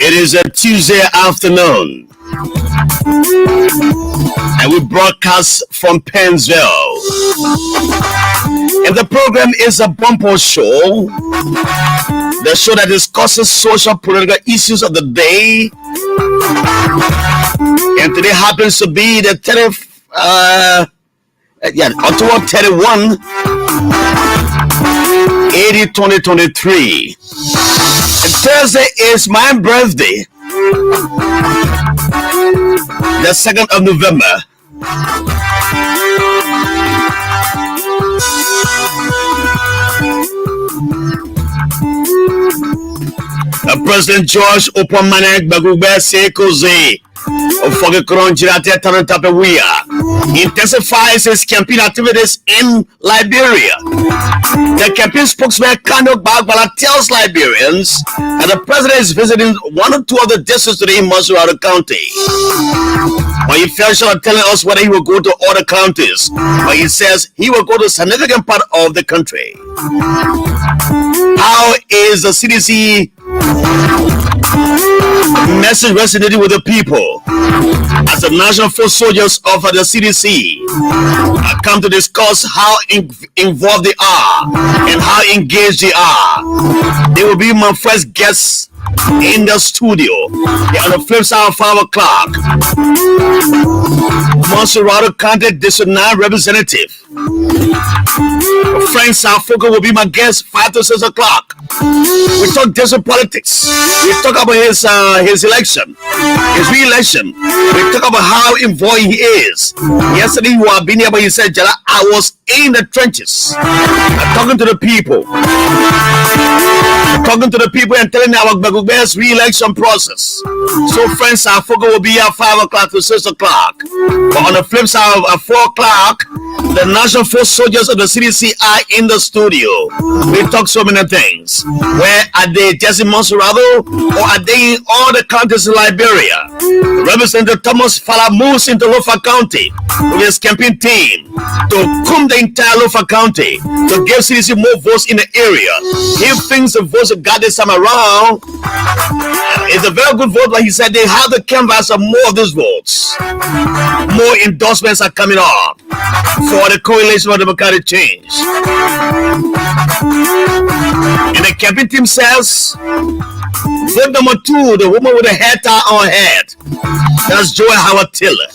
It is a Tuesday afternoon, and we broadcast from Pennsville. And the program is a bumper show, the show that discusses social political issues of the day. And today happens to be the October 31, 2023. And Thursday is my birthday, the 2nd of November. President George Opamanek Bagube Sekoze intensifies his campaign activities in Liberia. The campaign spokesman Kano Bagbala tells Liberians that the president is visiting one or two of the districts today in Monserrate County. But he fell short of telling us whether he will go to other counties. But he says he will go to a significant part of the country. How is the CDC message resonating with the people? As the National Foot Soldiers of the CDC come to discuss how involved they are and how engaged they are. They will be my first guests in the studio. They're on the flip side of 5 o'clock. Monserrate County District 9 representative Frank Safoka will be my guest 5 to 6 o'clock. We talk district politics. We talk about his election, his re-election. We talk about how involved he is. Yesterday you have been here, but he said, JALLAH, I was in the trenches, talking to the people. Talking to the people and telling them about Bagub's re-election process. So friends, our focus will be at 5 o'clock to 6 o'clock. But on the flip side at 4 o'clock, the National Foot Soldiers of the CDC are in the studio. We talk so many things. Where are they? Just in Monserrate, or are they in all the counties in Liberia? Representative Thomas Fala moves into Lofa County with his campaign team to comb the entire Lofa County to give CDC more votes in the area. He thinks the votes have got this time around. It's a very good vote, but he said they have the canvas of more of these votes. More endorsements are coming up for the coalition for democratic change. And the campaign team says, vote number 2, the woman with the hair tie on her head. That's Joy Howard Taylor.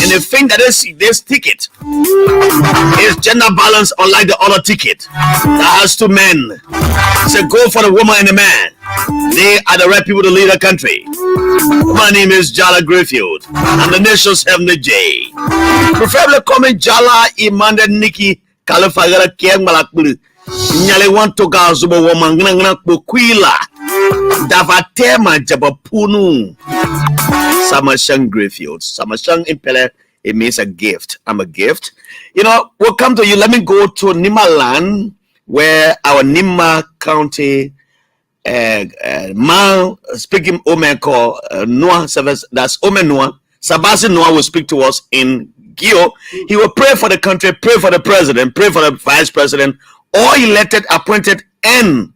And they think that this ticket is gender balance, unlike the other ticket that has 2 men. So go for the woman and the man. They are the right people to lead the country. My name is JALLAH GRAYFIELD, and the nation's Heavenly J. Preferably call me JALLAH Imanda Nikki Kalifagara Kiang Malakulu. Nyale want to go Zuba woman Bukwila Davatema Jabapunu. Samashang Grayfield. Samashang Impele, it means a gift. I'm a gift. You know, we'll come to you. Let me go to Nimaland, where our Nima County man speaking Omen called Noah Service, that's Omen Noah. Sabasi Noah will speak to us in Gio. He will pray for the country, pray for the president, pray for the vice president, all elected, appointed, and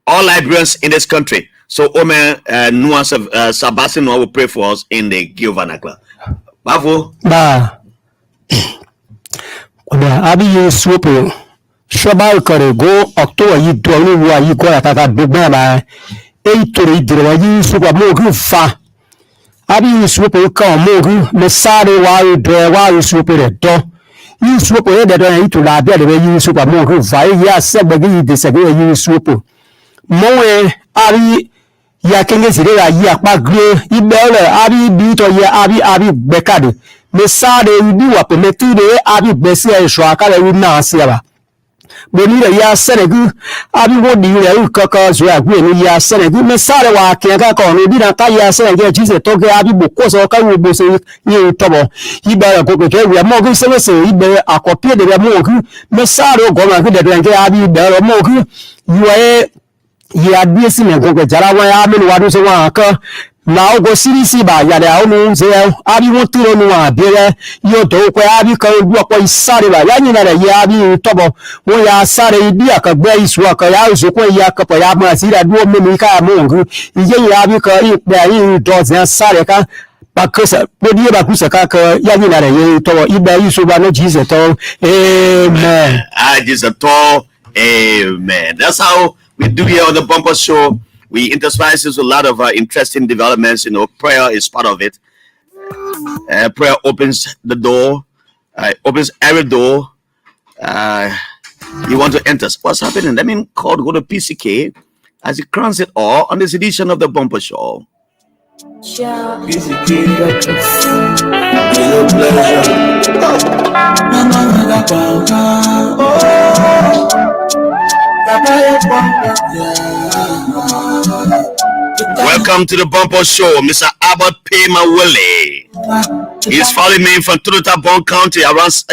all Liberians in this country. So Omen Noah Sabasi Noah will pray for us in the Gio vernacular. Bravo. Ba. Abi Yusupu. Shabal kare go October yi dwani wa yi go atata dugba ba e tori dirwa yi supa mogu fa abi supa ka mogu me sare wa yi dwa wa yi supa re do yi supa e de do yi to la bia de yi supa mogu fa ya se ba yi de se yi supa mowe abi ya kenge sire ya yi apa gre ibele abi bi to ya abi bekade me sare yi wa pe me ti de abi besi e so aka le na se ba Boni ya Senegal, abi wodi ya kaka zo agwe ni ya Senegal me sare wa kenga ko no bi na ka ya Senegal jise to ge abi boko so ka wo bo se ni tobo ibere ko ke we mo ge se ibere akopie de mo ku me sare go ma ke de de abi ibere mo ku yuwe ya bi si me go ke jara wa ya me wa do se wa ka na ogo sirisi ba ya da onu ze abi won tiro nu abere yo do pe abi kan lu opo isare ba ya ni na ya abi tobo won ya sare ibi akagbe isu akan ya uzo ko ya kan po ya mo asira duo memi ka mo ngu iye ya abi kan ipe ayi do ze sare kan bakosa bodi ba kusa ka ya ni na ye tobo ibe isu ba no Jesus to amen. Jesus to amen. That's how we do here on the Bumper Show. We intersperse a lot of interesting developments. You know, prayer is part of it. Prayer opens the door, opens every door. You want to enter. What's happening? Let me go to PCK as he crowns it all on this edition of the Bumper Show. Welcome to the Bumper Show, Mr. Abbott Payma Willie. He's following me from Tudota Bond County.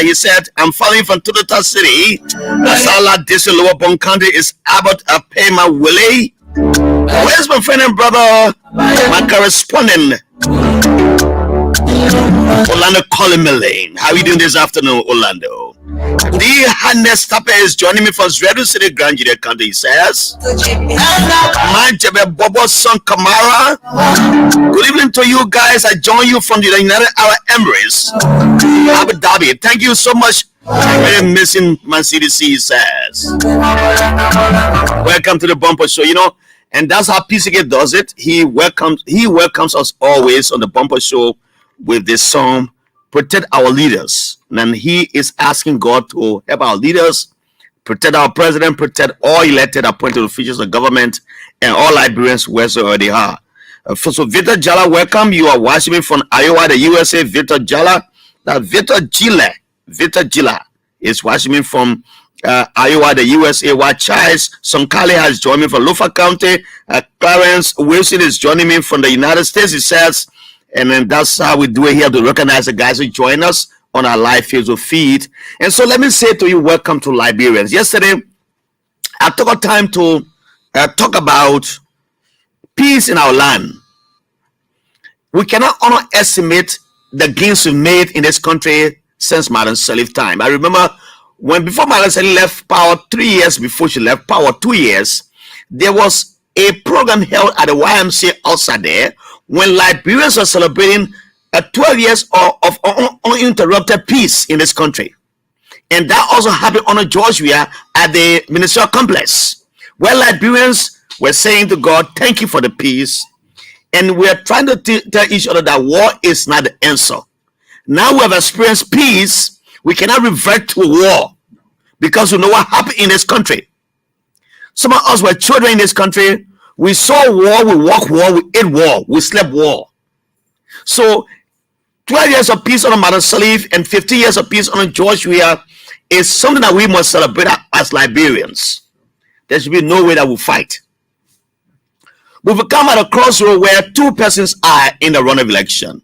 He said, I'm following from Tudota City. Lasala District, Lower Bond County is Abbott Payma Willie. Where's my friend and brother, my correspondent, Orlando Colin? How are you doing this afternoon, Orlando? The Hannes Tapper is joining me from Radio City, Grand Junior County. He says, Manchebe Bobo's son Kamara. Good evening to you guys. I join you from the United Arab Emirates, Abu Dhabi. Thank you so much. I'm really missing Man City C, he says. Welcome to the Bumper Show. You know, and that's how PCK does it. He welcomes us always on the Bumper Show with this song, Protect Our Leaders. And he is asking God to help our leaders, protect our president, protect all elected appointed officials of government, and all Liberians wherever they are. So Victor Jallah, welcome. You are watching me from Iowa, the USA. Victor Jallah. Now Victor Jallah is watching me from Iowa, the USA. While Charles Sonkale has joined me from Lufa County. Clarence Wilson is joining me from the United States, he says. And then that's how we do it here, to recognize the guys who join us on our live Facebook feed. And so let me say to you, welcome to Liberians. Yesterday, I took a time to talk about peace in our land. We cannot underestimate the gains we've made in this country since Madam Salif time. I remember before Madam Salif left power, 3 years before she left power, 2 years, there was a program held at the YMCA outside there when Liberians were celebrating 12 years of uninterrupted peace in this country. And that also happened on Georgia at the ministerial complex, where Liberians were saying to God, thank you for the peace. And we are trying to tell each other that war is not the answer. Now we have experienced peace, we cannot revert to war because we know what happened in this country. Some of us were children in this country. We saw war, we walked war, we ate war, we slept war. So 12 years of peace on Madam Salif and 50 years of peace on Georgia is something that we must celebrate as Liberians. There should be no way that we'll fight. We've come at a crossroad where two persons are in the run of election.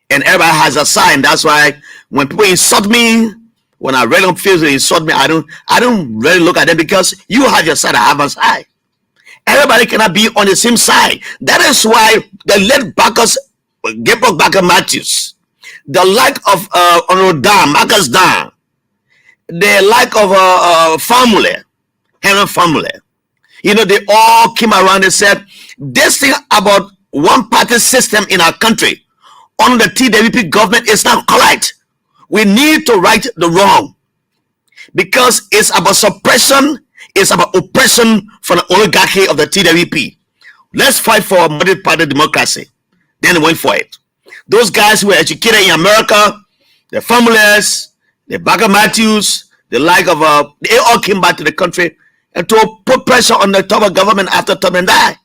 And everybody has a sign. That's why when people insult me, when I read on Facebook they insult me, I don't really look at them, because you have your side, I have my side. Everybody cannot be on the same side. That is why the late Bacchus, Gabriel Bacchus Matthews, the like of Marcus Dan, the like of family, Henry family, you know, they all came around and said, this thing about one party system in our country under the TWP government is not correct. We need to right the wrong, because it's about suppression. It's about oppression from the oligarchy of the TWP. Let's fight for multi-party democracy. Then they went for it. Those guys who were educated in America, the families, the Bacchus Matthews, the like of they all came back to the country and to put pressure on the top of government after Tubman died.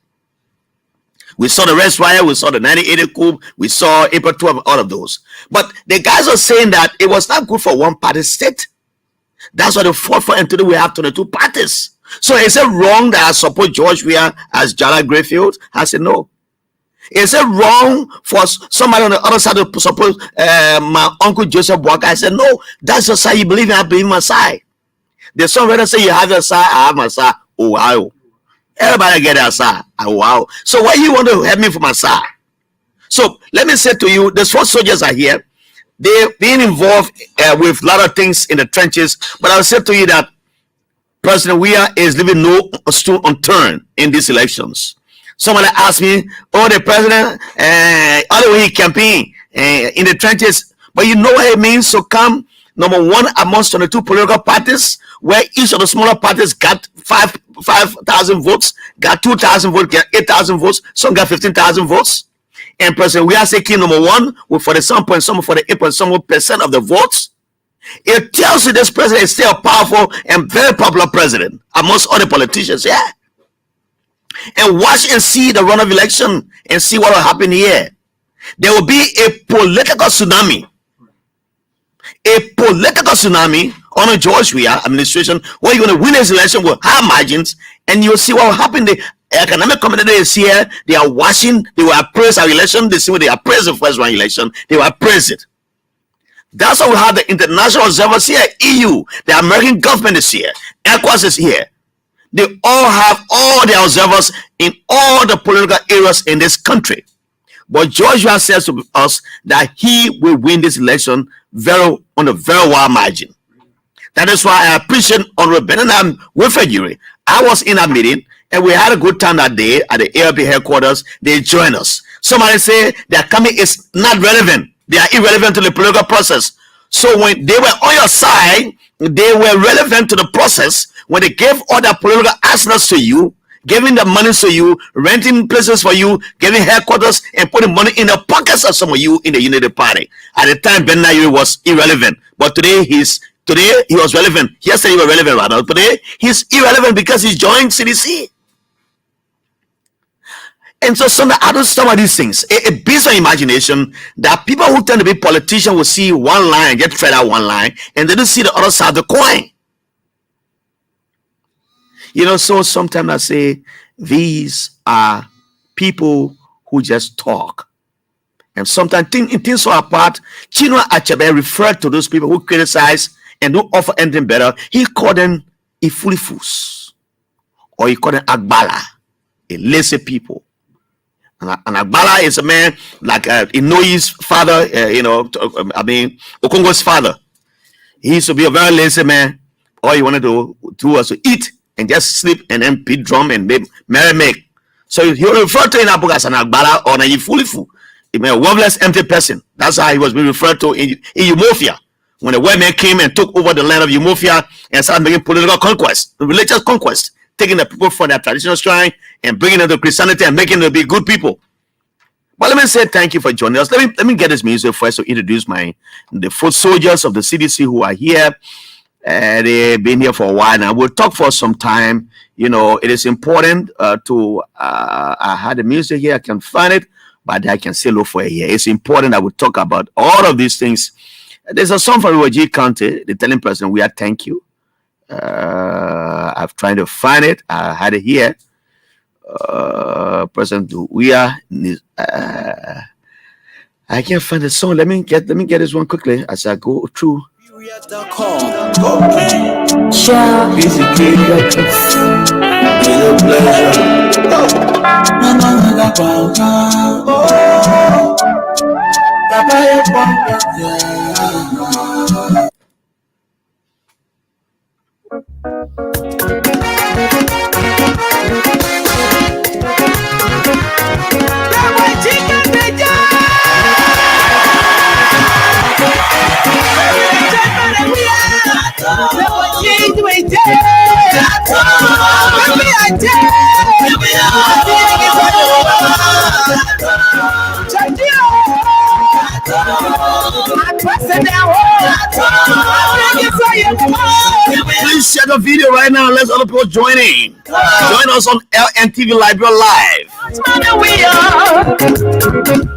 We saw the Red Riot, we saw the 1980 coup, we saw April 12, all of those. But the guys are saying that it was not good for one party state. That's why they fought for, and today we have 22 parties. So is it wrong that I support George Weah as JALLAH GRAYFIELD? I said no. Is it wrong for somebody on the other side to support my uncle Joseph Boaka? I said no. That's the side you believe in. I believe in my side. There's some rather say you have your side, I have my side. Oh, Everybody get their side. Wow. So why you want to help me for my side? So let me say to you, the 4 soldiers are here. They're being involved with a lot of things in the trenches. But I'll say to you that President Weah is leaving no stone unturned in these elections. Somebody asked me, oh, the president, all the way he campaigned in the trenches. But you know what it means to come number 1 amongst 22 political parties, where each of the smaller parties got 5,000 votes, got 2,000 votes, got 8,000 votes, some got 15,000 votes. And President Weah came number 1 with 47.8% of the votes. It tells you this president is still a powerful and very popular president amongst other politicians. Yeah. And watch and see the runoff election and see what will happen here. There will be a political tsunami. A political tsunami under George Weah administration, where you're going to win this election with high margins, and you'll see what will happen. The economic community is here. They are watching. They will appraise our election. They see what they appraise the first one election. They will appraise it. That's why we have the international observers here. EU, the American government is here. ECOWAS is here. They all have all the observers in all the political areas in this country. But George Weah says to us that he will win this election on a very wide margin. That is why I appreciate Honorable Benham Wilfred. I was in a meeting and we had a good time that day at the ALP headquarters. They joined us. Somebody say their coming is not relevant. They are irrelevant to the political process. So when they were on your side, they were relevant to the process. When they gave all the political assets to you, giving the money to you, renting places for you, giving headquarters, and putting money in the pockets of some of you in the Unity Party. At the time, Ben Nayiri was irrelevant, but today he was relevant. Yesterday he was relevant, rather. Today he's irrelevant because he joined CDC. And so some of these things, it beats my imagination that people who tend to be politicians will see one line and get fed out one line, and they don't see the other side of the coin. You know, so sometimes I say these are people who just talk. And sometimes things fall apart. Chinua Achebe referred to those people who criticize and don't offer anything better. He called them Ifulifus, or he called them Agbala, a lazy people. And Agbala is a man like Inoyi's father, Okongo's father. He used to be a very lazy man. All he wanted to do was to eat and just sleep and then beat drum and make. So he referred to in Abuga as an Agbala or an Ifulifu, a worthless, empty person. That's how he was being referred to in Umofia. When the white man came and took over the land of Umofia and started making political conquest, religious conquest, taking the people from their traditional shrine and bringing them to Christianity and making them be good people. But let me say thank you for joining us. Let me get this music first to introduce the 4 soldiers of the CDC who are here. They've been here for a while now. We'll talk for some time. You know, it is important I had the music here. I can find it, but I can still look for it here. It's important that we talk about all of these things. There's a song from Iwoji County. The telling person, we are thank you. I've tried to find it. I had it here. President Weah. I can't find the song. Let me get this one quickly as I go through. Please share the video right now. Let's other people join in. Join us on LNTV Library Live.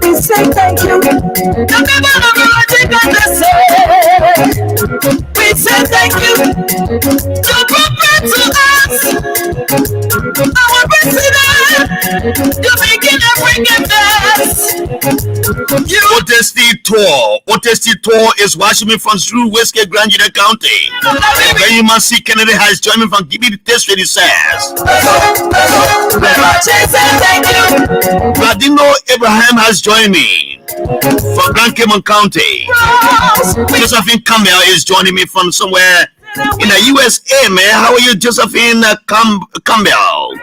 We say thank you. We say thank you. You brought to us our president. You making everything best. What is the tour? What Tasty Tour is watching me from Drew Whiskey, Grand Union County. Very Mercy Kennedy has joined me from Give Me the Taste, he says. Vladino Abraham has joined me from Grand Cayman County. Josephine Campbell is joining me from somewhere in the USA, man. How are you, Josephine Campbell?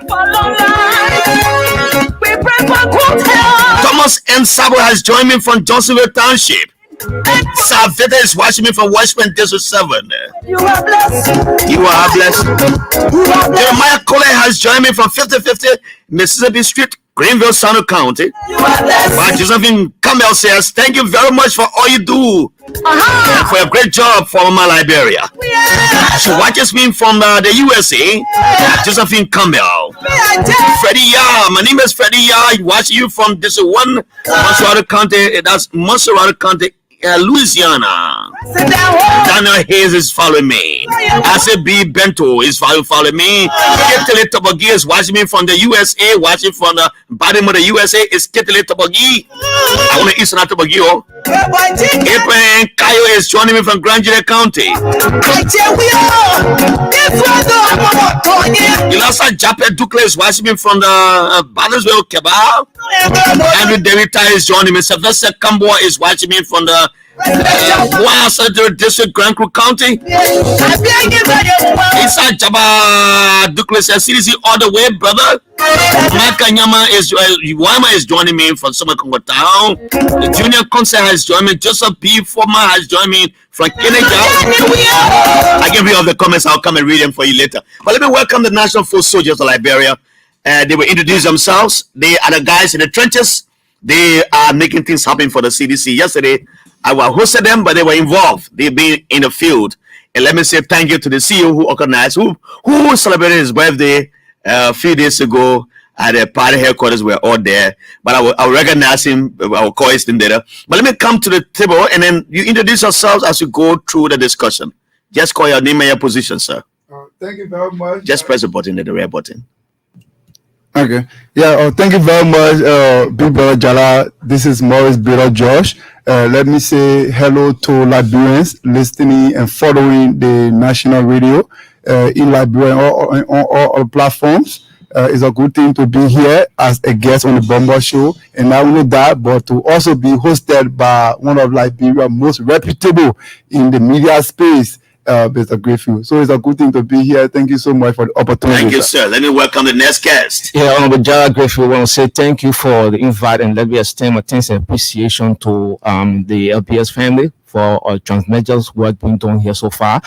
Thomas M. Sabo has joined me from Johnsonville Township. Savita is watching me from Washington District 7. You are blessed. Jeremiah Cole has joined me from 5050 Mississippi Street, Greenville, Sano County. But Josephine Campbell says, thank you very much for all you do and for a great job for my Liberia. She watches me from the USA. Josephine Campbell. Freddie Yah, my name is Freddie Yah. Watching you from this one Montserrat County. That's Montserrat County, Louisiana. Daniel Hayes is following me. B. Bento is following me. Kittle Tobagi is watching me from the USA. Watching from the bottom of the USA is Kittle Tobagi. I want to Eastern Tobagi. April Kayo is joining me from Grand Union County. Ilasa Jape Dukle is watching me from the Battlesville, Kebab. Andrew Devita is joining me. Sylvester Camboa is watching me from the Central District, Grand Creek County. Isa Jaba Dukle says CDC all the way, brother. Maka Nyama is Wama is joining me from Summer Congo Town. The Junior Concert has joined me. Joseph P. Former has joined me from Kenya. I give you all the comments. I'll come and read them for you later. But let me welcome the National Foot Soldiers of Liberia. They will introduce themselves. They are the guys in the trenches. They are making things happen for the CDC. Yesterday, I hosted them, but they were involved. They've been in the field. And let me say thank you to the CEO who organized, who celebrated his birthday a few days ago at the party headquarters. We're all there. But I'll recognize him. I'll call his name later. But let me come to the table, and then you introduce yourselves as you go through the discussion. Just call your name and your position, sir. Thank you very much. Just press the button, the red button. Okay. Yeah. Thank you very much, Big Brother JALLAH. This is Maurice Brother Josh. Let me say hello to Liberians listening and following the national radio in Liberia on all platforms. It's a good thing to be here as a guest on the Bomber Show, and not only that, but to also be hosted by one of Liberia's most reputable in the media space. Mr. Grayfield. So it's a good thing to be here. Thank you so much for the opportunity. Thank you, sir. Let me welcome the next guest. Yeah, Honorable JALLAH Grayfield, I want to say thank you for the invite, and let me extend my thanks and appreciation to the LPS family for our tremendous work being done here so far.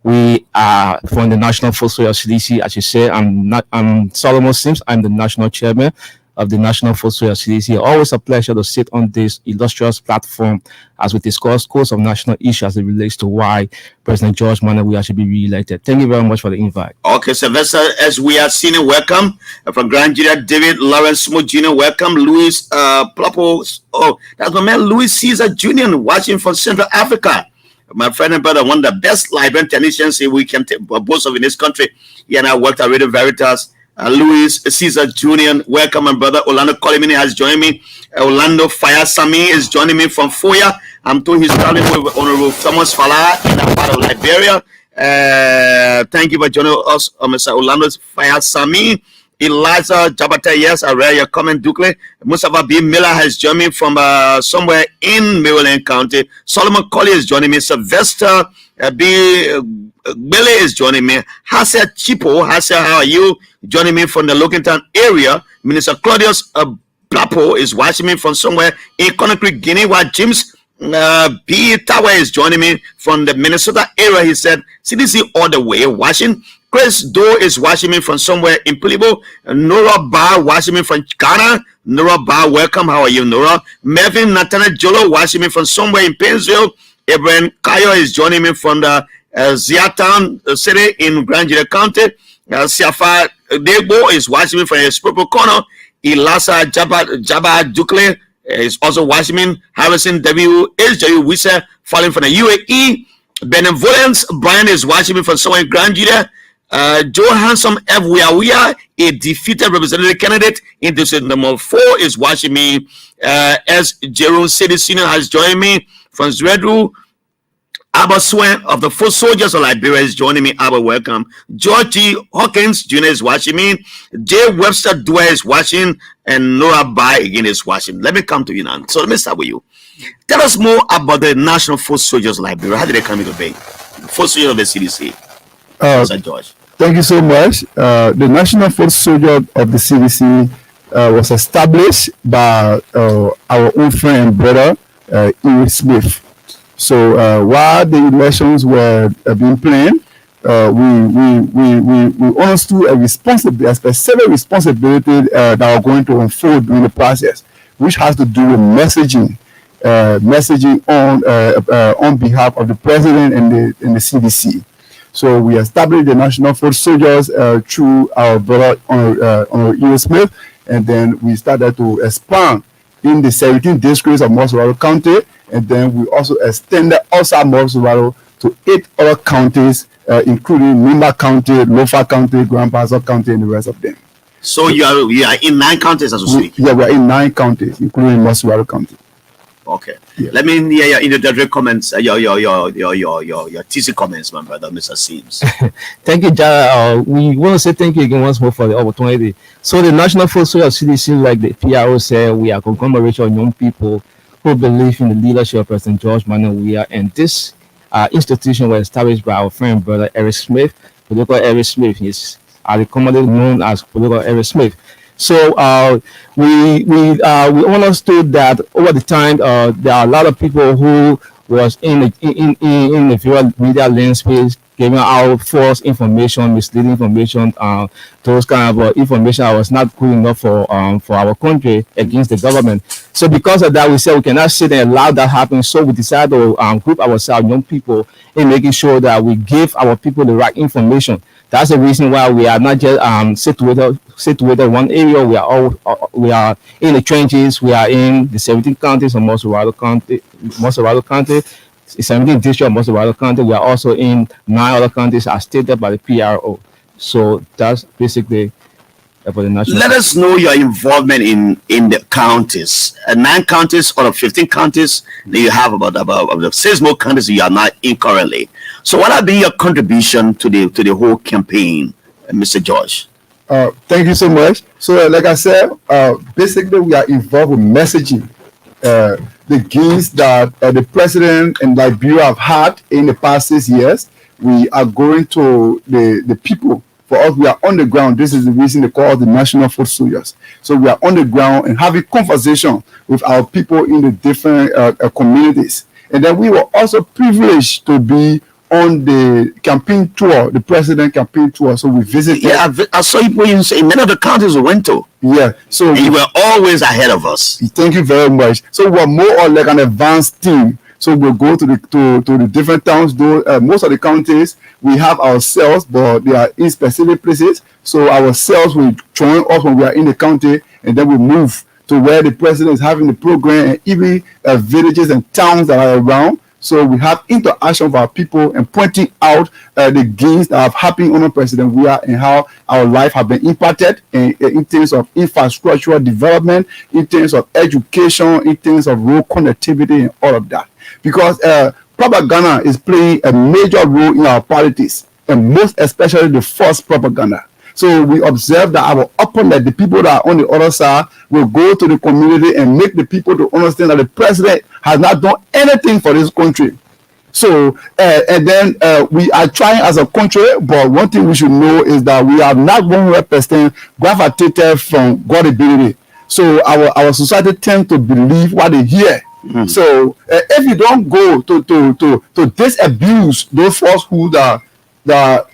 We are from the National Foot Soldiers CDC, as you say. I'm Solomon Sims. I'm the national chairman of the National Foot Soldiers CDC. Always a pleasure to sit on this illustrious platform as we discuss course of national issues as it relates to why President George Manawe should be re-elected. Thank you very much for the invite. Okay, Sylvester, as we are seeing, welcome from Grand Junior David Lawrence Smith Jr. Welcome, Louis Plapo. Oh, that's my man, Louis Caesar Jr. watching from Central Africa. My friend and brother, one of the best Liberian technicians we can boast of in this country. He and I worked at Radio Veritas. Louis Caesar Jr. Welcome, my brother. Orlando Colimini has joined me. Orlando Fire Sami is joining me from Foya. I'm told he's traveling with Honorable Thomas Fala in that part of Liberia. Thank you for joining us, Mr. Orlando Fire Sami. Eliza Jabata, yes, I read your comment, Dukle. Mustafa B. Miller has joined me from somewhere in Maryland County. Solomon Colley is joining me. Sylvester B. Bele is joining me. Hasia Chipo, Hasia, how are you? Joining me from the Logantown area. Minister Claudius Plapo is watching me from somewhere in Conakry, Guinea, while James B. Tower is joining me from the Minnesota area. He said, CDC all the way, watching. Chris Doe is watching me from somewhere in Pulibo. Nora Bar watching me from Ghana. Nora Bar, welcome. How are you, Nora? Melvin Nathaniel Jolo watching me from somewhere in Painesville. Abraham Kayo is joining me from the Ziatown city in Grand Junior County. Siafa Debo is watching me from Espropo Corner. Ilasa Jaba Dukle is also watching me. Harrison W. Wisa falling from the UAE. Benevolence Brian is watching me from somewhere in Grand Junior. Joe Handsome F. Wiawia, a defeated representative candidate in district number 4, is watching me. As Jerome City Senior has joined me From Zredu, Abba Swen of the Foot Soldiers of Liberia is joining me. Abba, welcome. George G. Hawkins Jr. is watching me. J. Webster Dwyer is watching. And Nora Bai again is watching. Let me come to you now. So let me start with you. Tell us more about the National Foot Soldiers of Liberia. How did they come into being? Foot Soldiers of the CDC. Mr. George. Thank you so much. The National Foot Soldier of the CDC was established by our own friend and brother, E. Smith. So while the elections were being planned, we understood a specific responsibility that are going to unfold during the process, which has to do with messaging on behalf of the president and the CDC. So we established the National Foot Soldiers through our brother on E. Smith, and then we started to expand in the 17 districts of Morris County, and then we also extended outside Morris to 8 other counties, including Nimba County, Lofa County, Grand Bassa County, and the rest of them. So you are in 9 counties as we speak? Yeah, we're in 9 counties, including Morris County. Okay. Yeah. Let me hear your introductory comments, your TC comments, my brother, Mr. Sims. Thank you, Jallah. We want to say thank you again once more for the opportunity. So the National Foot Soldiers CDC, like the PRO said, we are a conglomeration of young people who believe in the leadership of President George Manuel Weah, and this institution was established by our friend and brother Eric Smith, political Eric Smith. He's commonly known as political Eric Smith. So we understood that over the time there are a lot of people who was in the media landscape giving out false information, misleading information, those kind of information that was not good enough for our country against the government. So because of that, we said we cannot sit and allow that happen. So we decided to group ourselves, young people, in making sure that we give our people the right information. That's the reason why we are not just situated in one area. We are in the trenches. We are in the 17 counties of Morris County, 17 districts of Morris County. We are also in 9 other counties as stated by the PRO. So that's basically for the national. Let us know your involvement in the counties. 9 counties out of 15 counties that you have about the 6 more counties you are not in currently. So what will be your contribution to the whole campaign, Mr. George? Thank you so much. So like I said, basically we are involved with messaging the gains that the president and Liberia have had in the past 6 years. We are going to the people. For us, we are on the ground. This is the reason they call us the National Foot Soldiers. So we are on the ground and having conversation with our people in the different communities. And then we were also privileged to be on the campaign tour, the president campaign tour. So we visited. Yeah, I saw you in many of the counties we went to. Yeah. So and you were always ahead of us. Thank you very much. So we're more or like an advanced team. So we'll go to the different towns. Though most of the counties we have ourselves, but they are in specific places. So ourselves will join us when we are in the county, and then we move to where the president is having the program, and even villages and towns that are around. So we have interaction with our people and pointing out the gains that have happened under President Weah and how our life have been impacted in terms of infrastructural development, in terms of education, in terms of road connectivity and all of that. Because propaganda is playing a major role in our politics, and most especially the false propaganda. So we observe that our opponent, the people that are on the other side, will go to the community and make the people to understand that the president has not done anything for this country. So, and then we are trying as a country, but one thing we should know is that we are not 100% gravitated from gullibility. So our society tends to believe what they hear. Mm. So if you don't go to disabuse those falsehoods that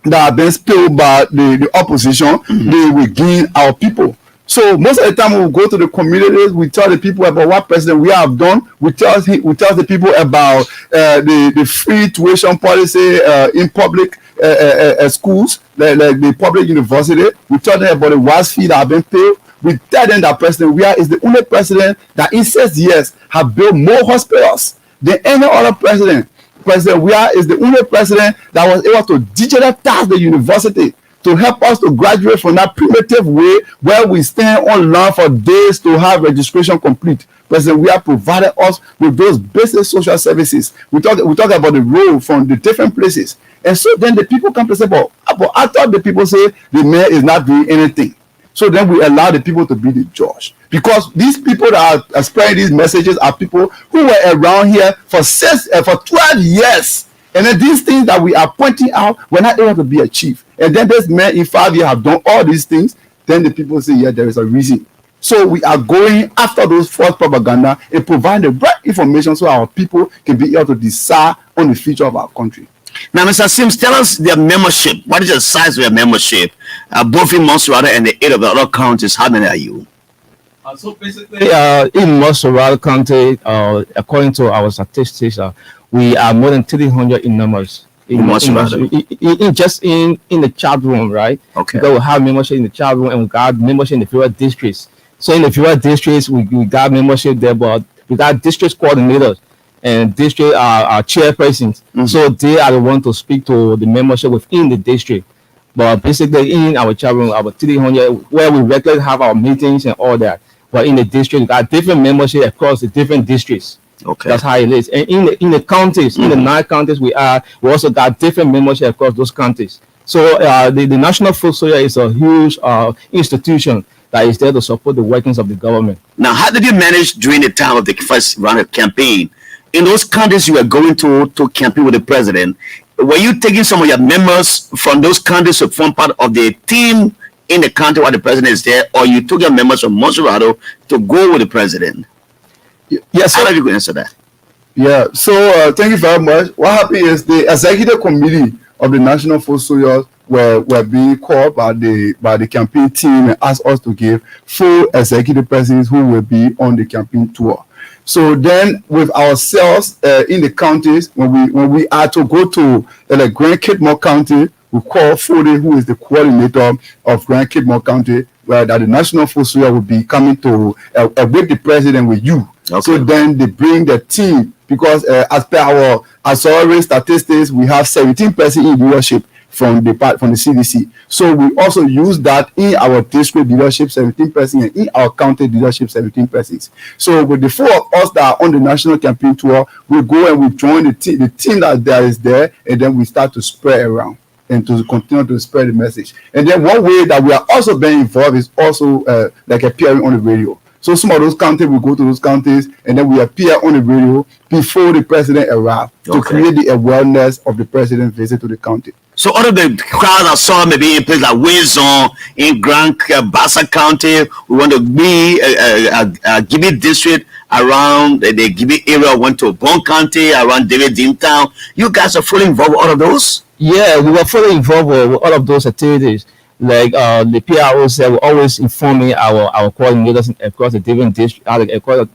have been spilled by the opposition, they will gain our people. So most of the time when we go to the communities, we tell the people about what President we have done. We tell the people about the free tuition policy in public schools, like the public university. We tell them about the WAS fee that have been paid. We tell them that President Weah is the only president that in 6 years have built more hospitals than any other president. President Weah is the only president that was able to digitalize the university to help us to graduate from that primitive way where we stand online for days to have registration complete. President we have provided us with those basic social services. We talk about the role from the different places. And so then the people come to say, but I thought the people say the mayor is not doing anything. So then we allow the people to be the judge. Because these people that are spreading these messages are people who were around here for 12 years. And then these things that we are pointing out were not able to be achieved. And then this man in 5 years have done all these things. Then the people say, yeah, there is a reason. So we are going after those false propaganda and providing the right information so our people can be able to decide on the future of our country. Now, Mr. Sims, tell us their membership. What is the size of your membership? Both in Montserrat and the 8 of the other counties, how many are you? So basically, in Montserrat County, according to our statistics, we are more than 300 in numbers. In Montserrat? Just in the chat room, right? Okay. Because we have membership in the chat room and we got membership in the various districts. So in the various districts, we got membership there, but we got district coordinators and district chairpersons. So they are the ones to speak to the membership within the district. But basically, in our chat room, about 300, where we regularly have our meetings and all that. But in the district, we got different membership across the different districts. Okay. That's how it is. And in the counties, in the 9 counties we also got different membership across those counties. So the National Food Soldier is a huge institution that is there to support the workings of the government. Now, how did you manage during the time of the first round of campaign? In those counties you were going to campaign with the president, were you taking some of your members from those counties to form part of the team in the county while the president is there, or you took your members from Montserrat to go with the president? Yes, how are you going to answer that? Yeah, so thank you very much. What happened is the executive committee of the National Food Soldiers were being called by the campaign team and asked us to give full executive presidents who will be on the campaign tour. So then with ourselves in the counties, when we are to go to Grand Kidmore County, we call Fode, who is the coordinator of Grand Kidmore County, where that the National Food Soldier will be coming to with the president with you. Okay. So then they bring the team, because as per our authority statistics, we have 17 persons in leadership from the CDC. So we also use that in our district leadership, 17 persons, and in our county leadership, 17 persons. So with the 4 of us that are on the national campaign tour, we go and we join the team that is there, and then we start to spread around and to continue to spread the message. And then one way that we are also being involved is also like appearing on the radio. So some of those counties, we go to those counties and then we appear on the radio before the president arrives to create the awareness of the president's visit to the county. So all of the crowds I saw maybe in places like Windsor, in Grand Bassa County, we want to be a Gibby district around the Gibby area, went to Bon County, around David Dean Town. You guys are fully involved with all of those? Yeah, we were fully involved with all of those activities. Like the PRO said, we're always informing our coordinators across the different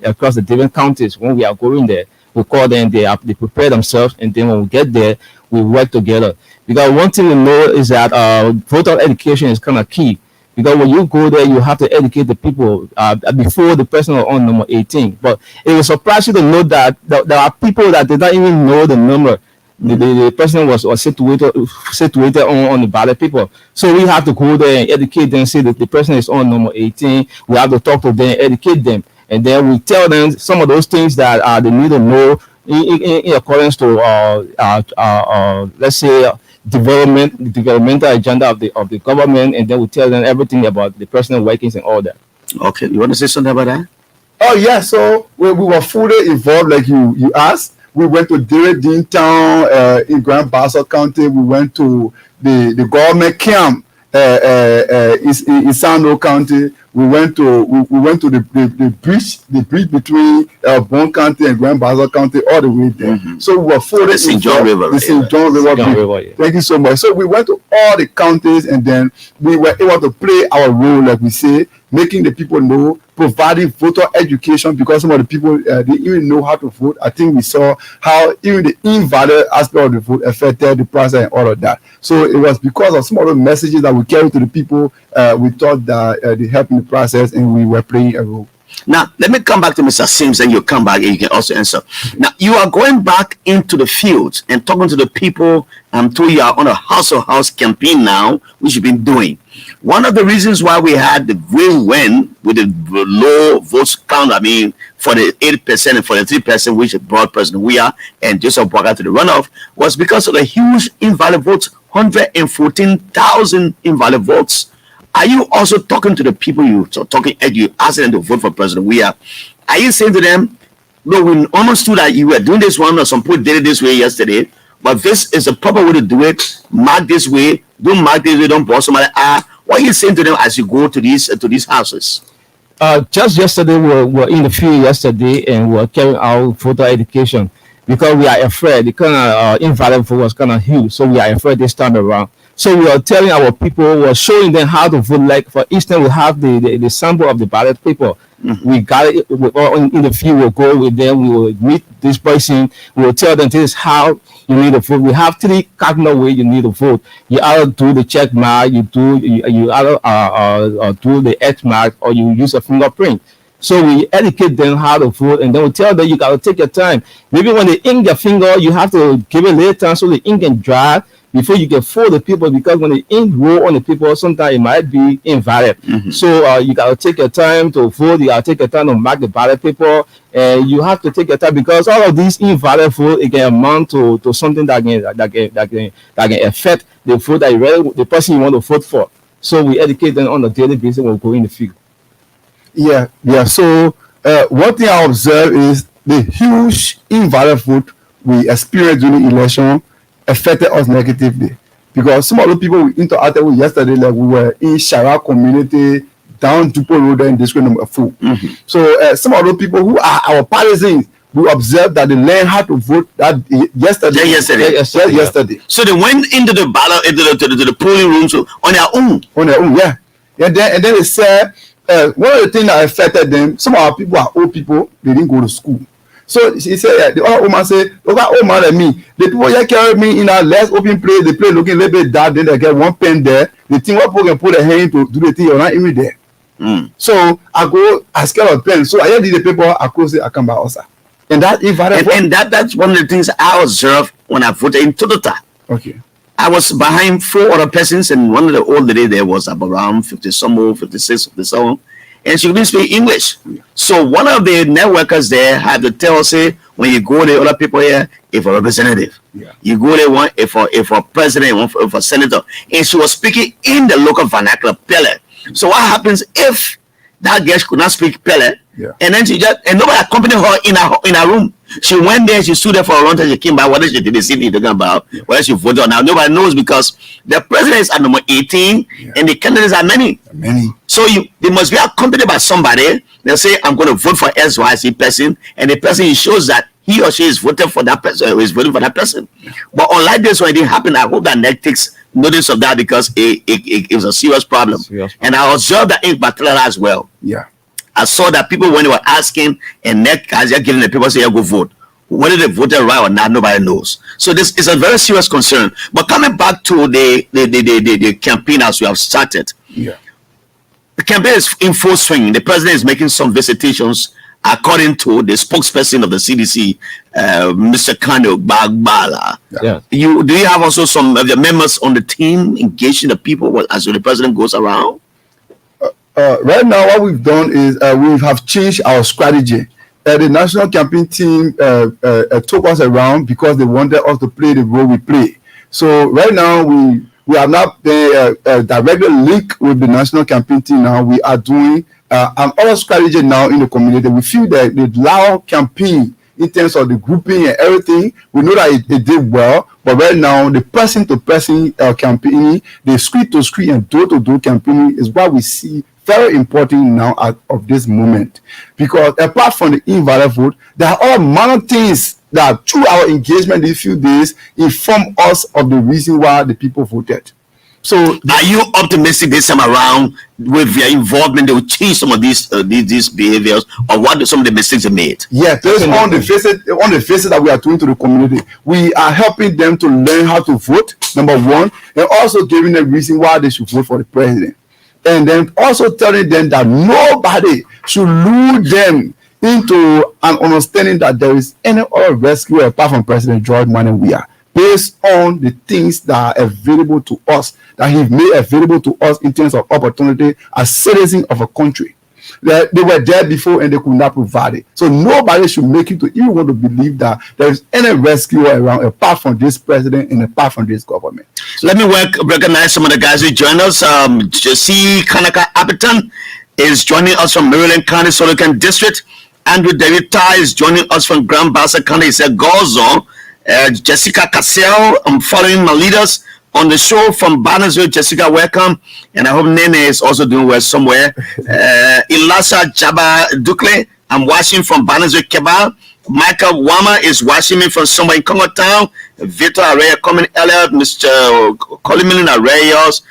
across the different counties. When we are going there, we call them, they prepare themselves, and then when we get there, we work together. Because one thing we know is that voter education is kind of key. Because when you go there, you have to educate the people before the person is on number 18. But it will surprise you to know that there are people that did not even know the number. The person was situated on the ballot paper. So we have to go there and educate them, say that the person is on number 18. We have to talk to them, educate them. And then we tell them some of those things that they need to know in accordance to, let's say, developmental agenda of the government. And then we tell them everything about the personal workings and all that. Okay. You want to say something about that? Oh, yeah. So we were fully involved, like you asked. We went to David Dean Town in Grand Bassa County. We went to the government camp in Sando County. We went to the bridge between Bon County and Grand Bassa County, all the way there. So we were fully the St. John River. The St. John River. Yeah. Thank you so much. So we went to all the counties, and then we were able to play our role, like we say, making the people know, providing voter education, because some of the people didn't even know how to vote. I think we saw how even the invalid aspect of the vote affected the process and all of that. So it was because of some of the messages that we carried to the people, we thought that they helped in the process, and we were playing a role. Now, let me come back to Mr. Sims, and you come back and you can also answer. Now, you are going back into the fields and talking to the people. I'm told you are on a house-to-house campaign now, which you've been doing. One of the reasons why we had the win with the low votes count, I mean, for the 8% and for the 3%, which brought President Weah and Joseph Boakai to the runoff, was because of the huge invalid votes, 114,000 invalid votes. Are you also talking to the people you asking them to vote for President Weah? Are you saying to them, no, we understood that you were doing this one, or some people did it this way yesterday, but this is the proper way to do it. Mark this way, don't mark this way, don't boss somebody. What are you saying to them as you go to these houses? Just yesterday, we were in the field yesterday, and we were carrying out voter education because we are afraid. The kind of invalid vote was kind of huge, so we are afraid this time around. So we are telling our people, we are showing them how to vote. Like for instance, we have the sample of the ballot paper. Mm-hmm. We got it in the field. We'll go with them. We will meet this person. We will tell them this is how you need to vote. We have 3 cardinal ways you need to vote. You either do the check mark, you either do the X mark, or you use a fingerprint. So we educate them how to vote, and then we tell them you got to take your time. Maybe when they ink their finger, you have to give it a little time so the ink can dry before you can fold the paper, because when the ink roll on the paper, sometimes it might be invalid. Mm-hmm. So you got to take your time to vote. You got to take your time to mark the ballot paper, and you have to take your time because all of these invalid vote, it can amount to something that can affect the vote that the person you want to vote for. So we educate them on a daily basis when we go in the field. Yeah. So one thing I observe is the huge invalid vote we experienced during the election affected us negatively, because some of the people we interacted with yesterday, like we were in Shara community down Dupo Road in district number 4. Mm-hmm. So some of the people who are our partisans, we observed that they learned how to vote that yesterday. So they went into the ballot, into the polling rooms on their own. Yeah. And then they said one of the things that affected them, some of our people are old people, they didn't go to school. So she said, the other woman said, look at old man like me. The people here carry me in a less open place, they play looking a little bit dark, then they get one pen there. The thing what people can put their hand to do the thing, you're not even there. So I go, I scale a pen. So I hear the paper, I close it, I come back also. And that that's one of the things I observed when I voted in Totota. Okay. I was behind 4 other persons, and one of the old lady there was around 50-some, 56, 57. And she couldn't speak English. So one of the networkers there had to tell us, say, when you go there, other people here, if a representative, you go there, one if a president, one if a senator, and she was speaking in the local vernacular, Pele. So what happens if that girl could not speak Pele, and then and nobody accompanied her in her room? She went there, she stood there for a long time, she came back. What did she did? They talking about whether she voted or not. Nobody knows, because the president is at number 18 and the candidates are many. So they must be accompanied by somebody. They'll say, I'm going to vote for XYZ person, and the person shows that he or she is voting for that person, or is voting for that person. But unlike this one, it didn't happen. I hope that NEC takes notice of that, because it was a serious problem. And I observed that in Batala as well. I saw that people, when they were asking, and NEC as they're giving the people, say, go vote. Whether they voted right or not, nobody knows. So this is a very serious concern. But coming back to the campaign as we have started, the campaign is in full swing. The president is making some visitations, according to the spokesperson of the CDC, Mr. Kano Bagbala. Do you have also some of the members on the team engaging the people as the president goes around? Right now, what we've done is we have changed our strategy. The national campaign team took us around because they wanted us to play the role we play. So right now, we have not been directly linked with the national campaign team. Now we are doing another strategy now in the community. We feel that the Lao campaign, in terms of the grouping and everything, we know that it did well. But right now, the person-to-person campaigning, the street-to-street and door-to-door campaigning is what we see very important now of this moment. Because apart from the invalid vote, there are all manner of things that through our engagement these few days inform us of the reason why the people voted. So are you optimistic this time around with your involvement they will change some of these behaviors, or what some of the mistakes they made? Yeah, based on the visit that we are doing to the community, we are helping them to learn how to vote, number one, and also giving them reason why they should vote for the president. And then also telling them that nobody should lure them into an understanding that there is any other rescue apart from President George Manneh Weah. based on the things that are available to us, that He made available to us in terms of opportunity as citizens of a country. They were there before and they could not provide it. So nobody should make you to even want to believe that there is any rescue around apart from this president and apart from this government. So let me recognize some of the guys who joined us. Jesse Kanaka Abiton is joining us from Maryland County, Solican District. Andrew Derita is joining us from Grand Bassa County. He said, Gozo. Jessica Cassell, I'm following my leaders on the show from Barnesville. Jessica, welcome. And I hope Nene is also doing well somewhere. Ilasa Jaba Dukle, I'm watching from Barnesville, Kebab. Michael Wama is watching me from somewhere in Congo Town. Victor Araya coming earlier. Mr. Colimilin Arayos,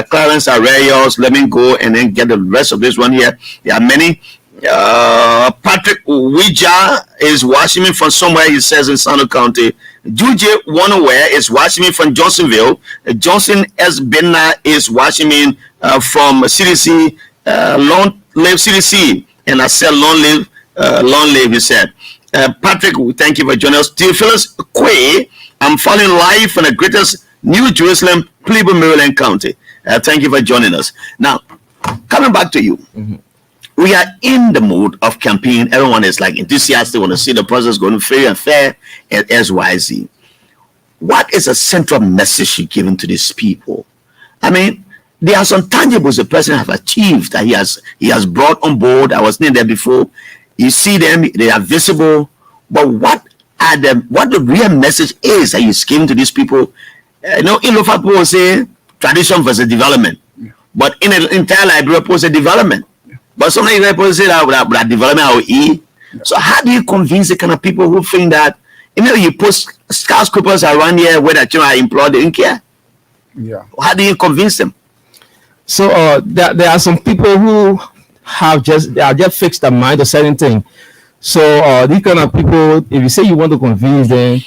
Clarence Arayos. Let me go and then get the rest of this one here. There are many. Patrick Ouija is watching me from somewhere, he says, in Sano County. Juje Wanaware is watching me from Johnsonville. Johnson S. Benna is watching me from CDC, Long Live CDC. And I said, long live, he said. Patrick, thank you for joining us. Theophilus Quay, I'm following live from the greatest New Jerusalem, Cleveland, Maryland County. Thank you for joining us. Now, coming back to you. Mm-hmm. We are in the mood of campaign. Everyone is like enthusiastic. They want to see the process going free and fair and SYZ. What is a central message you're giving to these people? I mean, there are some tangibles the president has achieved that he has brought on board. I was in there before. You see them, they are visible. But what the real message is that he's giving to these people? In Lofa people say tradition versus development. Yeah. But in the entire Liberia, people say development. But sometimes people say that development are E. So how do you convince the kind of people who think that, you post skyscrapers around here where the children are employed, they don't care? Yeah. How do you convince them? So there are some people who have just fixed their mind to certain thing. So these kind of people, if you say you want to convince them,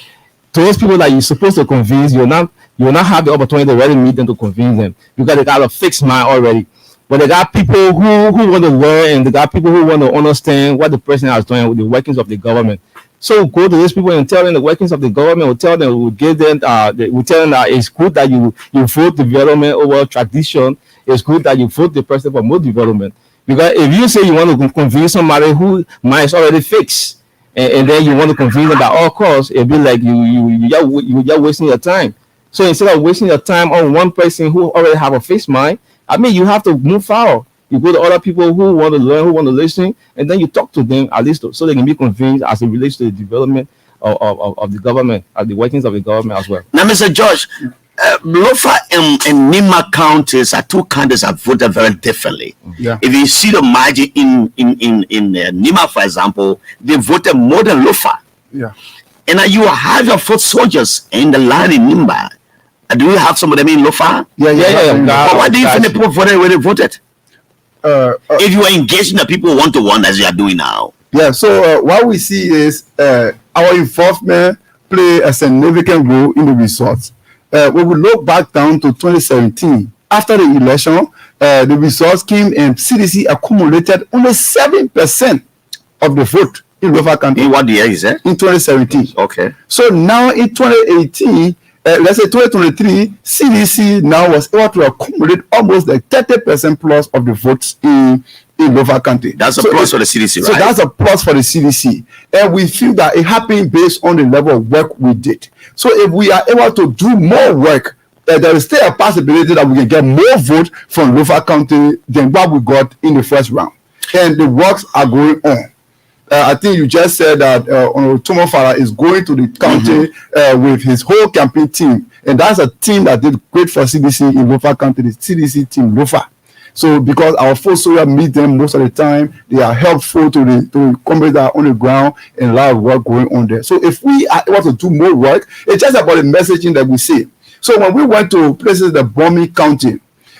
to those people that you're supposed to convince, you will not have the opportunity to really meet them to convince them because they got a fixed mind already. But they got people who want to learn, and they got people who want to understand what the president is doing with the workings of the government. So go to these people and tell them the workings of the government. We'll tell them, we'll give them, we'll tell them that it's good that you vote development over tradition. It's good that you vote the president for more development. Because if you say you want to convince somebody who mind is already fixed, and then you want to convince them at all costs, it'll be like you're wasting your time. So instead of wasting your time on one person who already have a fixed mind, I mean, you have to move forward. You go to other people who want to learn, who want to listen, and then you talk to them at least so they can be convinced as it relates to the development of the government, of the workings of the government as well. Now, Mr. George, Lofa and Nima counties are two counties that voted very differently. Yeah. If you see the margin in Nima, for example, they voted more than Lofa. Yeah. And you have your foot soldiers in the line in Nimba. Do you have some of them in Lofa? Yeah. But why do you think the people voted when they voted? If you are engaging the people one-to-one as you are doing now. Yeah, so what we see is our involvement play a significant role in the results. When we look back down to 2017, after the election, the results came and CDC accumulated only 7% of the vote in Lofa County. In what year is it? In 2017. Okay. So now in 2018, let's say 2023, CDC now was able to accumulate almost like 30% plus of the votes in Lofa County. That's a plus for the CDC, right? So that's a plus for the CDC. And we feel that it happened based on the level of work we did. So if we are able to do more work, there is still a possibility that we can get more votes from Lofa County than what we got in the first round. And the works are going on. I think you just said that Tomo Farah is going to the county with his whole campaign team. And that's a team that did great for CDC in Lofa County, the CDC team, Lofa. So because our folks meet them most of the time, they are helpful to the companies that are on the ground and a lot of work going on there. So if we are able to do more work, it's just about the messaging that we say. So when we went to places like Bomi County,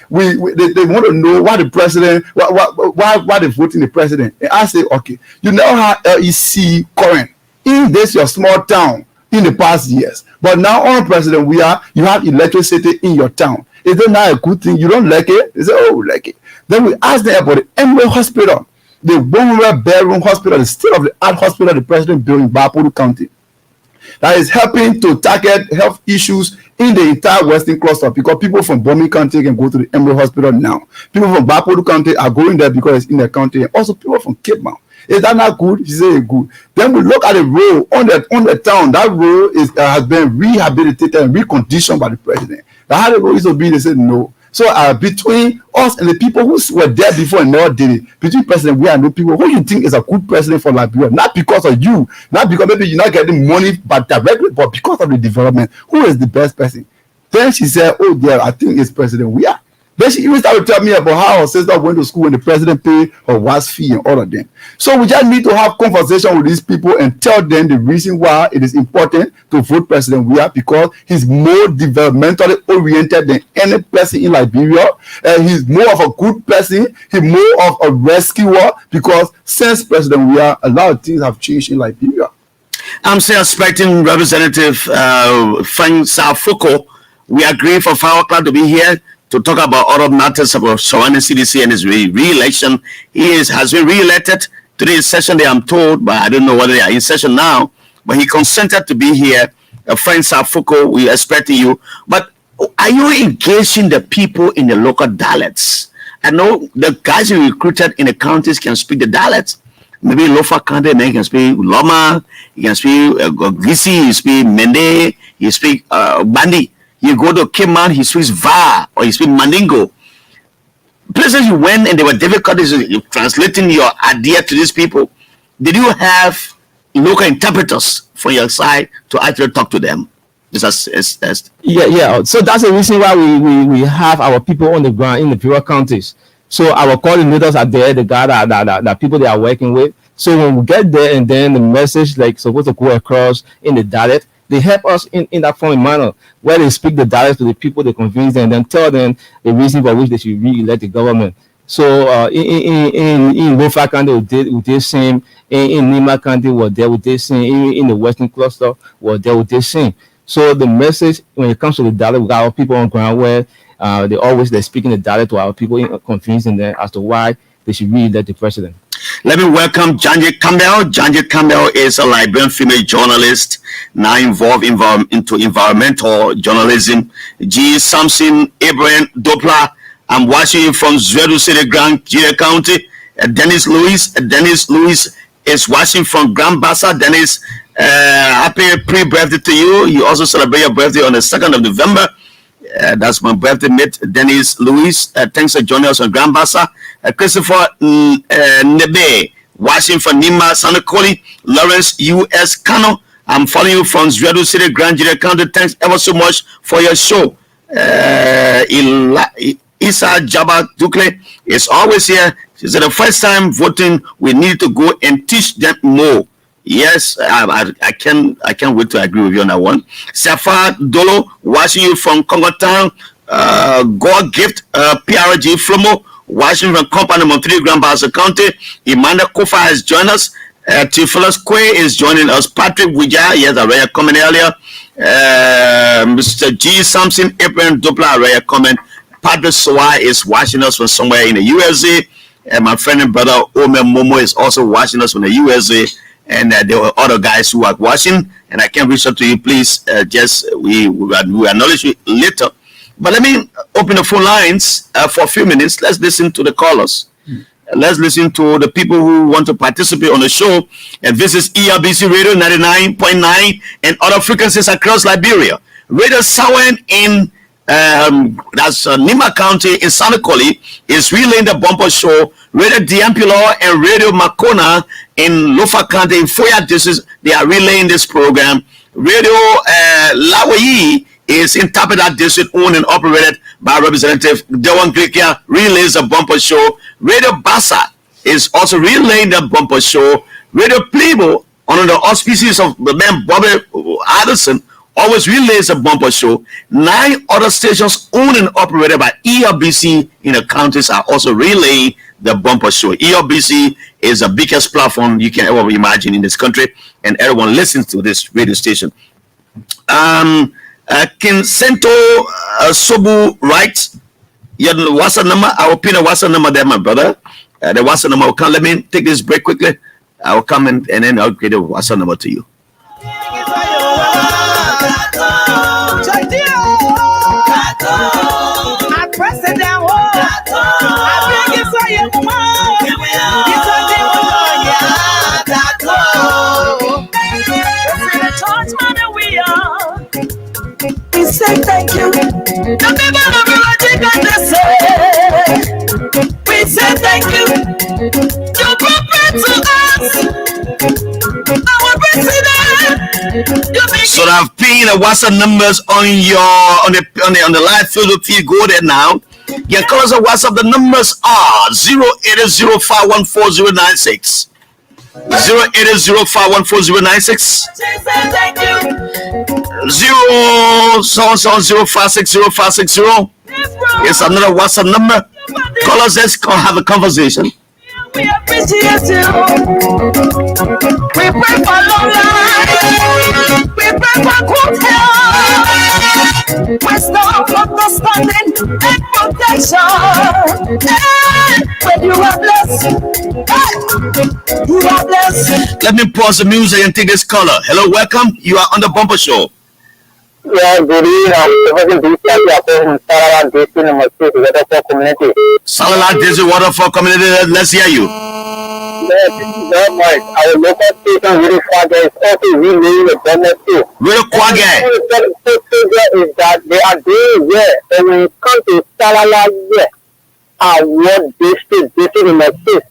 they want to know why the president, why they voting the president. And I say, okay, you know how LEC current in this your small town in the past years, but now on president you have electricity in your town. Is it not a good thing? You don't like it? They say, oh, we like it. Then we ask them about the Emblem Hospital, the 100-bedroom hospital, the state-of-the-art hospital the president built in Bapuru County. that is helping to target health issues in the entire Western cluster, because people from Bomi County can go to the Emerald Hospital now. People from Bapodu County are going there because it's in the county. And also people from Cape Mount. Is that not good? She said it's good. Then we look at the road on the town. That road has been rehabilitated and reconditioned by the president. How the road is to be? They said no. So between us and the people who were there before and never did it, between president, we are no people who you think is a good president for Liberia, not because of you, not because maybe you're not getting money, but directly, but because of the development. Who is the best person? Then she said, oh, yeah, I think it's President We are. Then she even started to tell me about how her sister went to school when the president paid her WAS fee and all of them. So we just need to have conversation with these people and tell them the reason why it is important to vote President We are, because he's more developmentally oriented than any person in Liberia. And he's more of a good person. He's more of a rescuer, because since President We are, a lot of things have changed in Liberia. I'm still expecting Representative Frank Salfoko. We agree for 5 o'clock to be here to talk about other matters about surrounding CDC and his re-election. He has been re-elected. Today is session day, I'm told, but I don't know whether they are in session now. But he consented to be here. Friend Safuko, we expecting you. But are you engaging the people in the local dialects? I know the guys you recruited in the counties can speak the dialects. Maybe Lofa County, man, can speak Loma, he can speak Gisi, he speak Mende, he speak Bandi. You go to Cape Mount, he speaks Va, or he speaks Mandingo. Places you went and there were difficulties in translating your idea to these people. Did you have local interpreters from your side to actually talk to them? Yeah. So that's the reason why we have our people on the ground in the various counties. So our coordinators are there, the guy that people they are working with. So when we get there and then the message like supposed to go across in the dialect, they help us in that form and manner where they speak the dialect to the people, they convince them, and then tell them the reason for which they should re-elect the government. So in Lofa County, we did same. In Nima County, we did same. In the Western Cluster, we did same. So the message when it comes to the dialect, we got our people on ground where they're speaking the dialect to our people, convincing them as to why they should re-elect the president. Let me welcome Janji Campbell. Janji Campbell is a Liberian female journalist now involved into environmental journalism. G. Samson Abraham Doppler. I'm watching you from Zwedu City, Grand County. Dennis Lewis is watching from Grand Bassa. Dennis, happy pre-birthday to you. You also celebrate your birthday on the 2nd of November. That's my birthday mate, Dennis Lewis. Thanks for joining us on Grand Bassa. Christopher Nebe, watching from Nima Sanakoli. Lawrence U.S. Kano, I'm following you from Zwedu City, Grand County. Thanks ever so much for your show. Isa Jabba Dukle is always here. She said the first time voting, we need to go and teach them more. Yes, I can't wait to agree with you on that one. Safar Dolo, watching you from Congo Town. God Gift, PRG Flomo, watching from Company number 3, Grand Bassa County. Imanda Kofa has joined us. Tifolas Kwe is joining us. Patrick Wija, yes, I read a comment earlier. Mr. G. Samson, Abraham Doppler, I read a comment. Patrick Soa is watching us from somewhere in the USA. And my friend and brother Ome Momo is also watching us from the USA. And there were other guys who are watching, and I can reach out to you. Please, we acknowledge you later. But let me open the phone lines for a few minutes. Let's listen to the callers. Let's listen to the people who want to participate on the show. And this is ELBC Radio 99.9 and other frequencies across Liberia. Radio Sawen in that's Nima County in Sanakoli is relaying the bumper show. Radio Diampulo and Radio Makona in Lofa County in Foya District, they are relaying this program. Radio Lawayi is in Tapeda District, owned and operated by Representative Dewan Grikia, relays the bumper show. Radio Bassa is also relaying the bumper show. Radio Plebo, under the auspices of the man Bobby Addison, always relays a bumper show. 9 other stations owned and operated by ELBC in the counties are also relaying the bumper show. ELBC is the biggest platform you can ever imagine in this country, and everyone listens to this radio station. Kinsento Sobu writes, your WhatsApp number, I will pin a WhatsApp number there, my brother. The WhatsApp number will come. Let me take this break quickly. I will come and then I'll get a WhatsApp number to you. thank you. The people of Magic and the we say thank you. You prophet to us, our president. So I've pinned the WhatsApp numbers on the live field. If you go there now, you can call us on WhatsApp. The numbers are 080514096. 080514096. 0770560. It's another WhatsApp number. Call us. Let's have a conversation. We appreciate you. We pray for long life. We pray for good health, wisdom, understanding, and protection. When you are blessed, you are blessed. Let me pause the music and take this caller. Hello, welcome. You are on the Bumper Show. Yeah, good evening. Salala Desert Waterfall Community. Let's hear you. Yes, very much. Our local station really Quagga is also relaying the government too. Real Quagga is that they are doing well, and when it comes to Salala, what district in the state,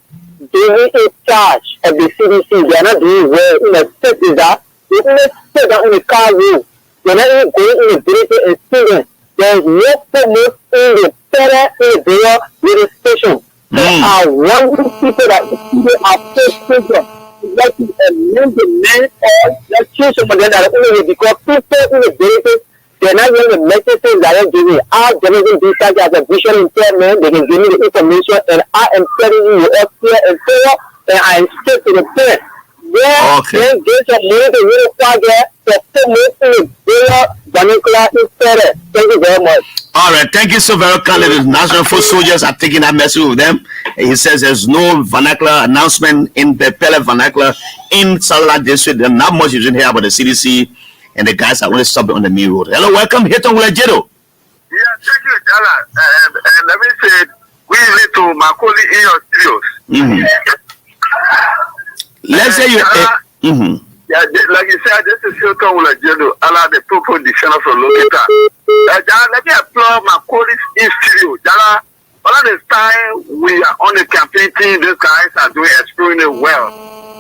they are in charge of the CDC. They are not doing well in the state. Is that they only say that on the car road. They're not even going in the military experience. There is no promote in the federal radio station. There are wonderful people that are so children. Like a man or that choose somebody that only because people in the military, they're not going to messages that are giving. Our generation discharge as a vision impairment, they can give me the information, and I am telling you up here and prayer, and I am straight to the point. Yeah, okay. Then get some money to really Quagga to promote in the vernacular instead. Thank you very much. All right, thank you so very much. The National Foot Soldiers are taking that message with them. He says there's no vernacular announcement in the Pele vernacular in Salala District. There's not much you didn't hear about the CDC, and the guys are only stopping on the main road. Hello, welcome. Hilton Wulajedo. Yeah, thank you, Jallah. And let me say, we need to Macaulay in your studios. Let's say you. Yeah, like you said, this is Hilton Wulajedo, Allah the Popo Defender from Lokita. Let me applaud Macaulay in studio. Jallah, all of this time we are on the campaign team, these guys are doing extremely well.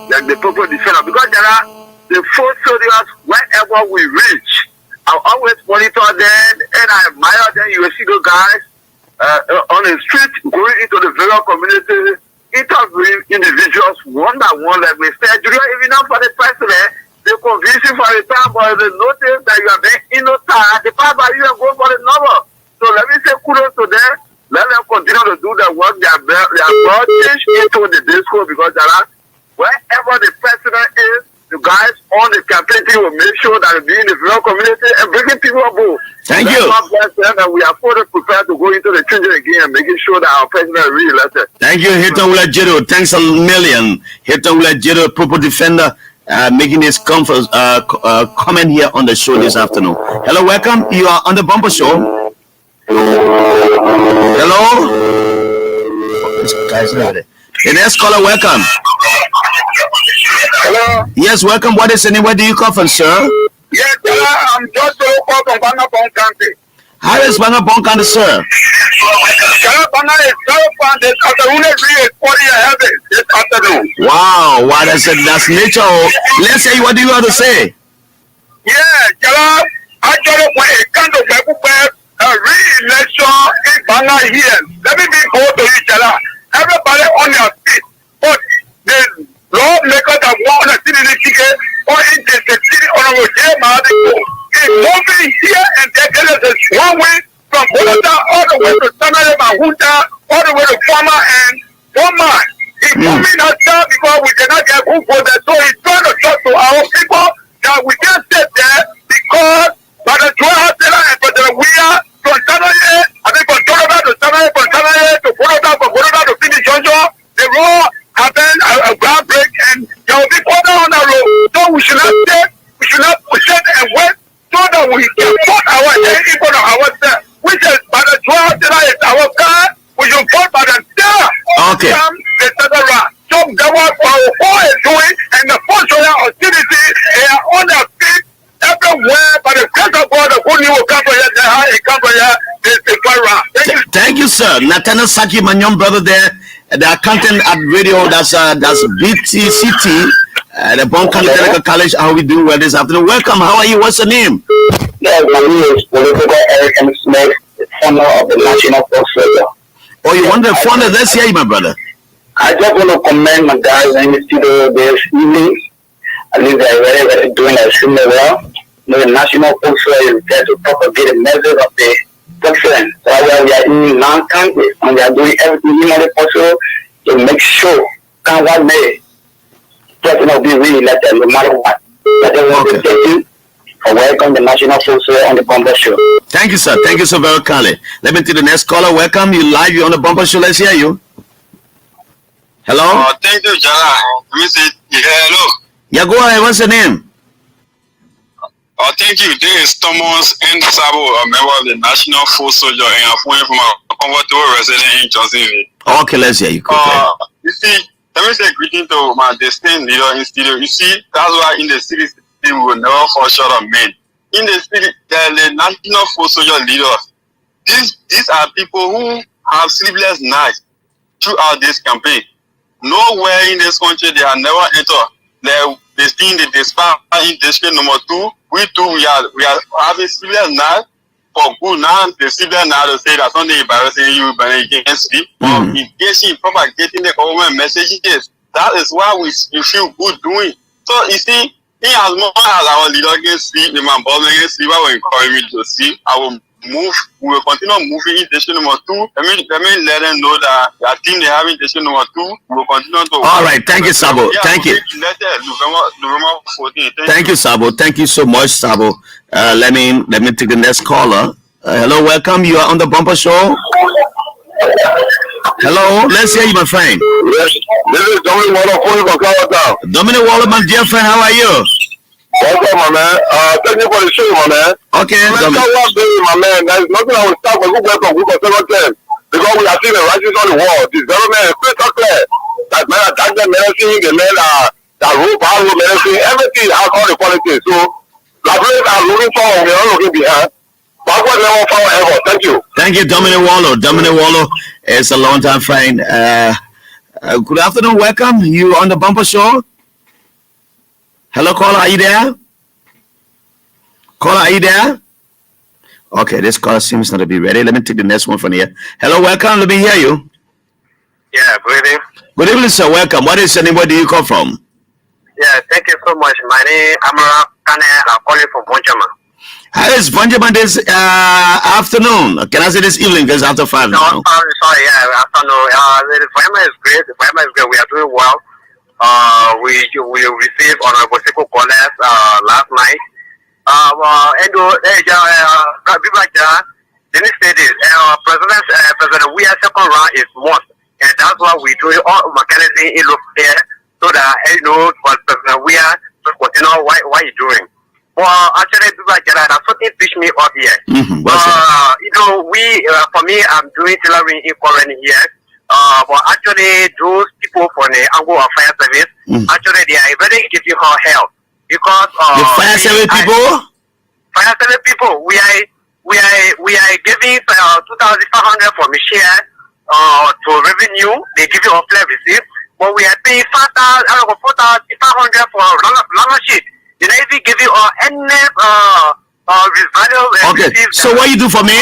Like the Popo Defender. Because Jallah, the four soldiers, wherever we reach, I always monitor them and I admire them. You will see those guys on the street going into the various community, interviewing individuals one by one. Like we said, even now for the president, they convince you for the time, but they notice that you are very innocent. They pass by you and go for the number. So let me say kudos to them. Let them continue to do the work they are brought into the disco because wherever the president is, the guys on the campaign team will make sure that they be in the rural community and bringing people aboard. Thank you. God bless them, and we are fully prepared to go into the children again and making sure that our president is really elected. Thank you, Hilton Wulajedo. Thanks a million. Hilton Wulajedo, Popo Defender, making his comment here on the show this afternoon. Hello, welcome. You are on the Bumper Show. Hello? This guy's not there. The next caller, welcome. Hello? Yes, welcome. What is the name? Where do you come from, sir? Yes, I'm just so called from Banapong County. How is Banapong County, sir? Bana is so fun. This afternoon is 40 heaven this afternoon. Wow, that's nature. Let's say, what do you want to say? Yeah, Jala, actually, when it comes to re-election in Bana here, let me be bold to you, Jala. Everybody on your feet, but the lawmakers that want to see the ticket or in the city on our is moving here and there. There is one way from Bolota all the way to Sanare Mahunta, all the way to Farmer and one man. He's moving us down because we cannot get good for that. So he's trying to talk to our people that we can't sit there because by the 12 and for the we are from Sanare, I think from Toroba to Sanare, from Sanare to Bolota, from Bolota to finish Joshua, the road happened a ground break and there will be further on the road. So we should not sit and wait so that we can put our head in front of ourselves. Which is by the 12 is our car, we should vote by the star. Okay. So that what our four is doing, and the four Thank you, sir. Nathaniel Saki, my young brother there, the accountant at radio. That's BTCT, the Bon County Technical College. How we doing well this afternoon? Welcome. How are you? What's your name? Yes, my name is Political Eric M. Smith, founder of the National Portfolio. Oh, you want the founder? Let's hear you, my brother. I just want to commend my guys in the studio this evening. I think they're very doing extremely well. The National Portfolio is there to propagate the message of the president. So we are in non-countries and we are doing everything humanly possible to make sure can one day president will be re-elected no matter what. I just want to thank you for welcoming the National Portfolio on the Bumper Show. Thank you, sir. Thank you so very kindly. Let me to the next caller. Welcome. You live. You on the Bumper Show. Let's hear you. Hello? Thank you, Jallah. Hello. Yeah, go ahead. What's your name? Thank you. This is Thomas N. Sabo, a member of the National Foot Soldier, and I'm from a comfortable resident in Johnsonville. Okay, let's hear you. You see, let me say greeting to my distinct leader in studio. You see, that's why in the city we will never fall short of men. In the city, the National Foot Soldier leaders. These are people who have sleepless nights throughout this campaign. Nowhere in this country they have never entered. They think the dispatch in district number 2. We are having sleepless nights for good. Now the sleepless night to say that something embarrassing you, but you can't sleep. Engaging, propagating the government messages. That is why you feel good doing. So you see, in as much as our leader can sleep, the man boss can sleep, I will encourage me to sleep. I will move. We will continue moving in district number 2. Let me let them know that the team they have in district number 2 we will continue to. All right, thank you, Sabo. Thank you. November 14. Thank you, Sabo. Thank you so much, Sabo. Let me take the next caller. Hello, welcome. You are on the Bumper Show. Hello, let's hear you, my friend. Yes, this is Dominic Waller calling from Cloudtown. Dominic Waller, my dear friend, how are you? Welcome, my man. Thank you for the show, my man. Okay, Dominic. My man, there's nothing I will start for good welcome, good several times. Because we are seeing the righteous on the wall. This government is crystal clear. That men are tax medicine, the men are that road, power medicine, everything has all the qualities. So, the players are looking forward, we are looking behind. Backward never forward ever. Thank you. Thank you, Dominic Waller. Dominic Waller is a long-time friend. Good afternoon, welcome. You on the Bumper Show? Hello, caller, are you there? Caller, are you there? Okay, this caller seems not to be ready. Let me take the next one from here. Hello, welcome. Let me hear you. Yeah, good evening. Good evening, sir. Welcome. What is your name? Where do you come from? Yeah, thank you so much. My name is Amara Kane. I'm calling from Bonjama. How is Bonjama this afternoon? Can I say this evening? Because after 5 now. Sorry, yeah, afternoon. The environment is great. The environment is great. We are doing well. We received honorable Seko College last night. President, we are second round is must, and that's why we do all mechanism in look there so that President, we are continue what you doing. Well, actually, people like that, something pitch me up here. For me, I'm doing tailoring in current here. But actually, those people from the angle of fire service, actually, they are very giving her help because the fire service people. Fire service people, we are giving 2,500 for share to revenue. They give you a flat receipt, but we are paying 4,500 for longer sheet. They don't even give you any value. Okay, so what you do for me?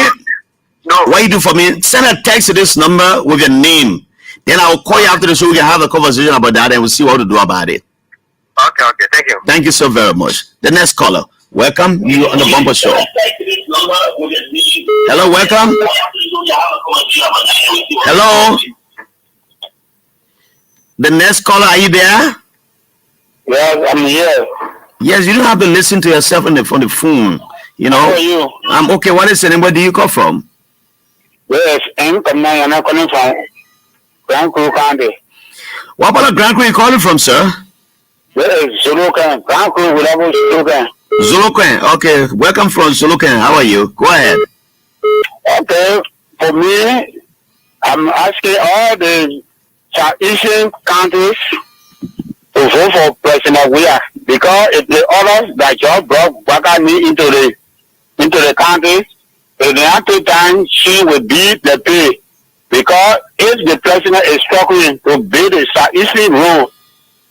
No. What you do for me? Send a text to this number with your name. Then I'll call you after the show. We can have a conversation about that, and we'll see what to do about it. Okay, thank you. Thank you so very much. The next caller. Welcome, you on the Bumper Show. Hello, welcome. Hello. The next caller, are you there? Yes, I'm here. Yes, you don't have to listen to yourself on the phone. You know. How are you? I'm okay. What is the name? Where do you come from? Yes, I'm calling from Grand Crew County. What about the Grand Crew you calling from, sir? Yes, Zulukan. Grand Crew without Zulukan. Zulukan. Okay, welcome from Zulukan. How are you? Go ahead. Okay, for me, I'm asking all the Southeastern countries to vote for President Weah because it's the others that just brought Bagani into the country in the after time, she will be the pay. Because if the president is struggling to build a easy road,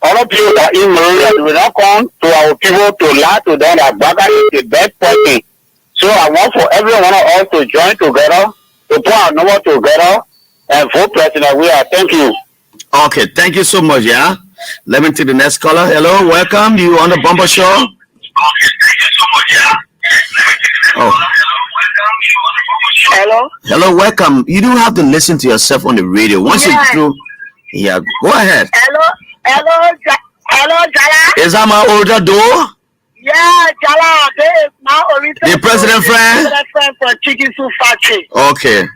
other people that in Maria will not come to our people to lie to them that Baba is the best person. So I want for every one of us to join together, to put our number together, and vote President Weah. Thank you. Okay, thank you so much, yeah. Let me take the next caller. Hello, welcome. You on the Bumper Show? Okay, thank you so much, yeah. Oh. Hello? Hello, welcome. You don't have to listen to yourself on the radio. Once you do, yeah, go ahead. Hello, JALLAH. Is that my older door? Yeah, JALLAH. This is my original. The president friend? President friend from Chicken Soup Factory. Okay.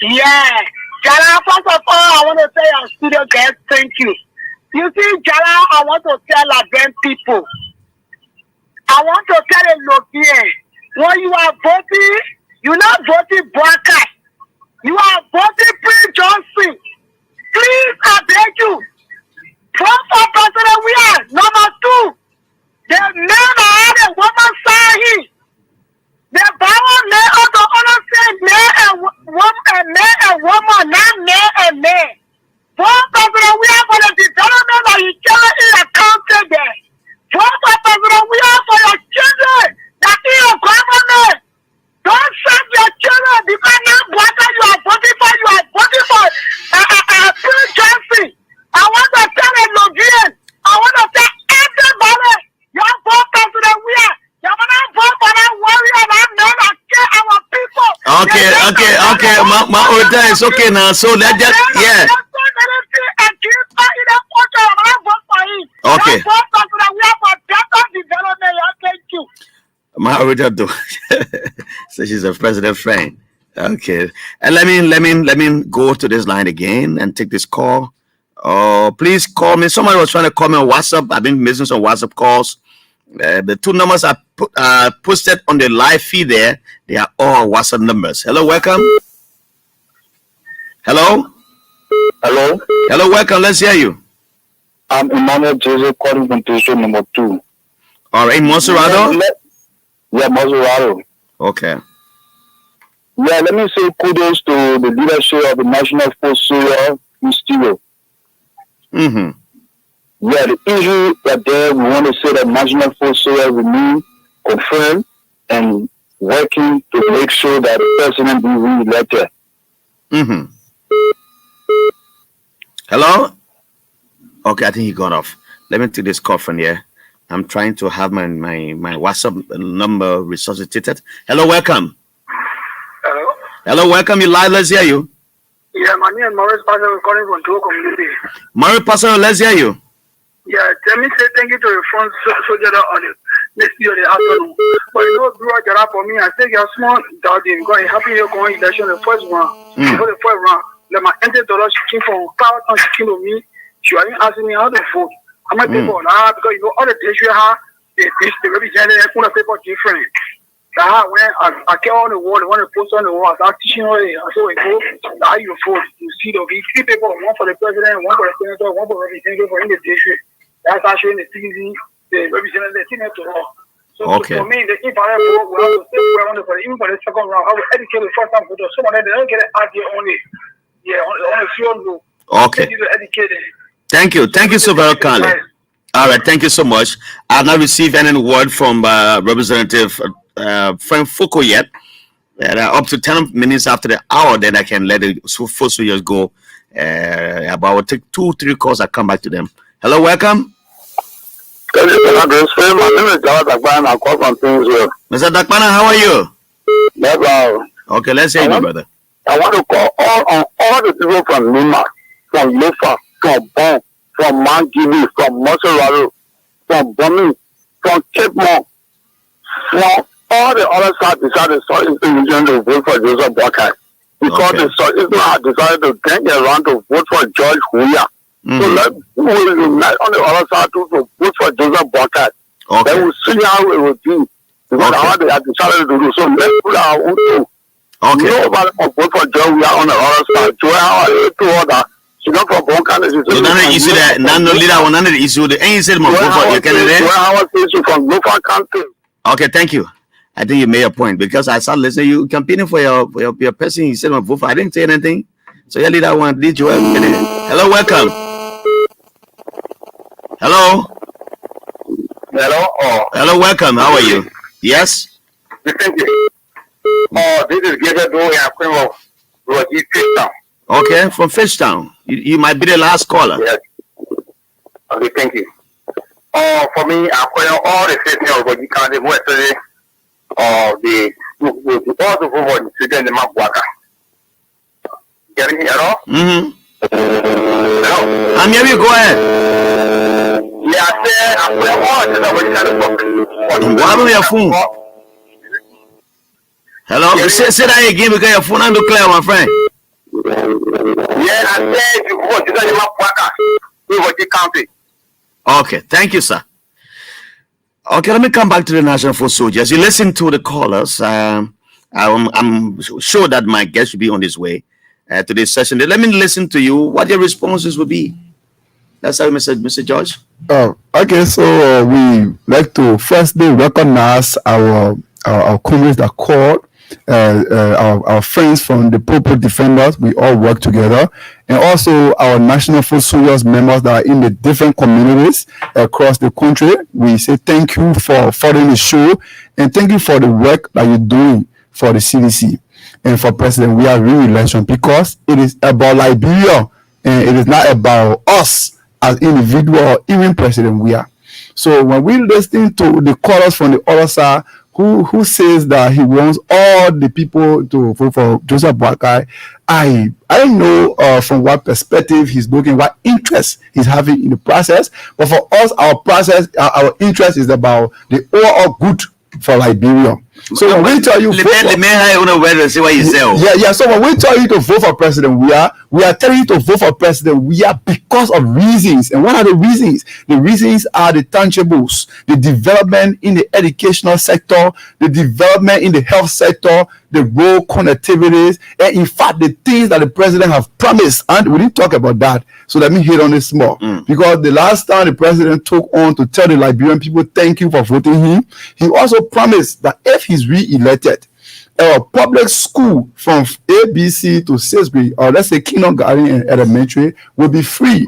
Yeah. JALLAH, first of all, I want to say our studio guys, thank you. You see, JALLAH, I want to tell Laben people. I want to tell the Lokian, when you are voting, you're not voting broadcast. You are voting Prince Johnson. Please, I beg you. Vote for President Weah. Number 2, the men are the woman side here. The Bible men also understand man and woman, not man and man. Vote President Weah for the development that you carry in the country there. Vote for President Weah for your children that in your government. Don't send your children because now brother you are voting for Prince Johnson. I want to tell the Logian, I want to tell everybody, your vote President Weah. You're gonna vote for that warrior that man that kill our people. Okay. My order is okay now. So let that, yeah. Okay. My order do. So she's a president friend. Okay. And let me go to this line again and take this call. Please call me. Somebody was trying to call me on WhatsApp. I've been missing some WhatsApp calls. The 2 numbers I posted on the live feed there. They are all WhatsApp numbers. Hello, welcome. Hello, welcome. Let's hear you. I'm Emmanuel Joseph calling from station number 2. All right, Monserrato. Yeah, Monserrato. Okay. Yeah, let me say kudos to the leadership of the National Force Soldier Institute. Mm-hmm. Yeah, the issue that there, we want to say that National Force Soldier remain confirmed and working to make sure that the president be re-elected. Mm-hmm. Hello? Okay, I think he got off. Let me take this call from here. I'm trying to have my WhatsApp number resuscitated. Hello, welcome. Hello, welcome. You live. Let's hear you. Yeah, my name is Maurice Pastor. We're calling from Togo community. Maurice Pastor, let's hear you. Yeah, let me say thank you to the front soldier on the next year the afternoon. But you know, grew up for me. I think you're small doubting because it happened here going election the first round. For the first round, let my enter the she came from power and she came to me. She was asking me how to vote. I'm like people because you know all the district have they represent the paper different. When I came on the wall, when I post on the wall, I started teaching her. I said, how you vote? You see, there'll be 3 people, one for the president, one for the senator, one for the representative for in the district. That's actually in the CZ, the representative, the senator. So for me, if I vote, we have to stay for even for the second round. I will educate the first time voter. Some of them, they don't get it out there only. Yeah, on the field vote. Okay. Educated. Thank you so very kindly. All right, thank you so much. I have not received any word from Representative Frank Foucault yet. Up to 10 minutes after the hour, then I can let the full soldiers go. But I will take 2-3 calls. I come back to them. Hello, welcome. My name is JALLAH Dakpana. I call from Kingsville. Mr. Dakpana, how are you? Well, okay, let's hear you, brother. I want to call all the people from Lima, from Lofa, from Bon, from Mount Gili, from Monserrato, from Bomi, from Cape Mount, from all the other side decided the region to vote for Joseph Boakai. Because the Southeastern had decided to gang around to vote for George Weah. So let's unite on the other side to vote for Joseph Boakai. Then we'll see how it will be. Because how they have decided to do. So let's put our own too. Nobody will vote for George Weah on the other side. So how are you to order? She not for one candidate. So none of the issue that none of the issue. The ain't said more vote for your candidate. From Lofa country. Okay, thank you. I think you made a point because I started listening. You campaigning for your person. You said vote for. I didn't say anything. So you lead that one. Did you? Hello, welcome. Hello. Hello. Hello, welcome. How are you? Yes. Thank you. This is Gabriel Doe. I'm from Fishtown. Okay, from Fishtown. You might be the last caller. Yes. Okay, thank you. For me, I'm calling all the states of Rocky County, Western, all the vote in the map worker. Getting me at all? Mm-hmm. Hello? I'm here. Go ahead. Yeah, I said I'm calling all the states of Rocky County. What happened with your phone? Hello? Yeah, say that again because your phone ain't clear, my friend. Yeah, I said you vote in the map worker in Rocky County. Okay, thank you, sir. Okay, let me come back to the National Foot Soldiers. You listen to the callers. I'm sure that my guest will be on his way to this session. Let me listen to you. What your responses will be. That's how Mr. George. Okay, so we like to firstly recognize our comrades that called, our friends from the Popo Defenders. We all work together, and also our National Foot Soldiers members that are in the different communities across the country. We say thank you for following the show, and thank you for the work that you're doing for the CDC and for President We Are re-election, because it is about Liberia and it is not about us as individual or even President We Are. So when we listen to the callers from the other side who says that he wants all the people to vote for Joseph Boakai, I don't know from what perspective he's looking, what interest he's having in the process. But for us, our interest is about the overall good for Liberia. So when we tell you, see what you say. So when we tell you to vote for President we are telling you to vote for President We Are because of reasons. And what are the reasons? The reasons are the tangibles, the development in the educational sector, the development in the health sector, the road connectivities, and in fact the things that the president have promised. And we didn't talk about that. So let me hit on this more. Because the last time the president took on to tell the Liberian people thank you for voting him, he also promised that if he's re-elected, public school from ABC to 6th grade, or let's say kindergarten and elementary, will be free.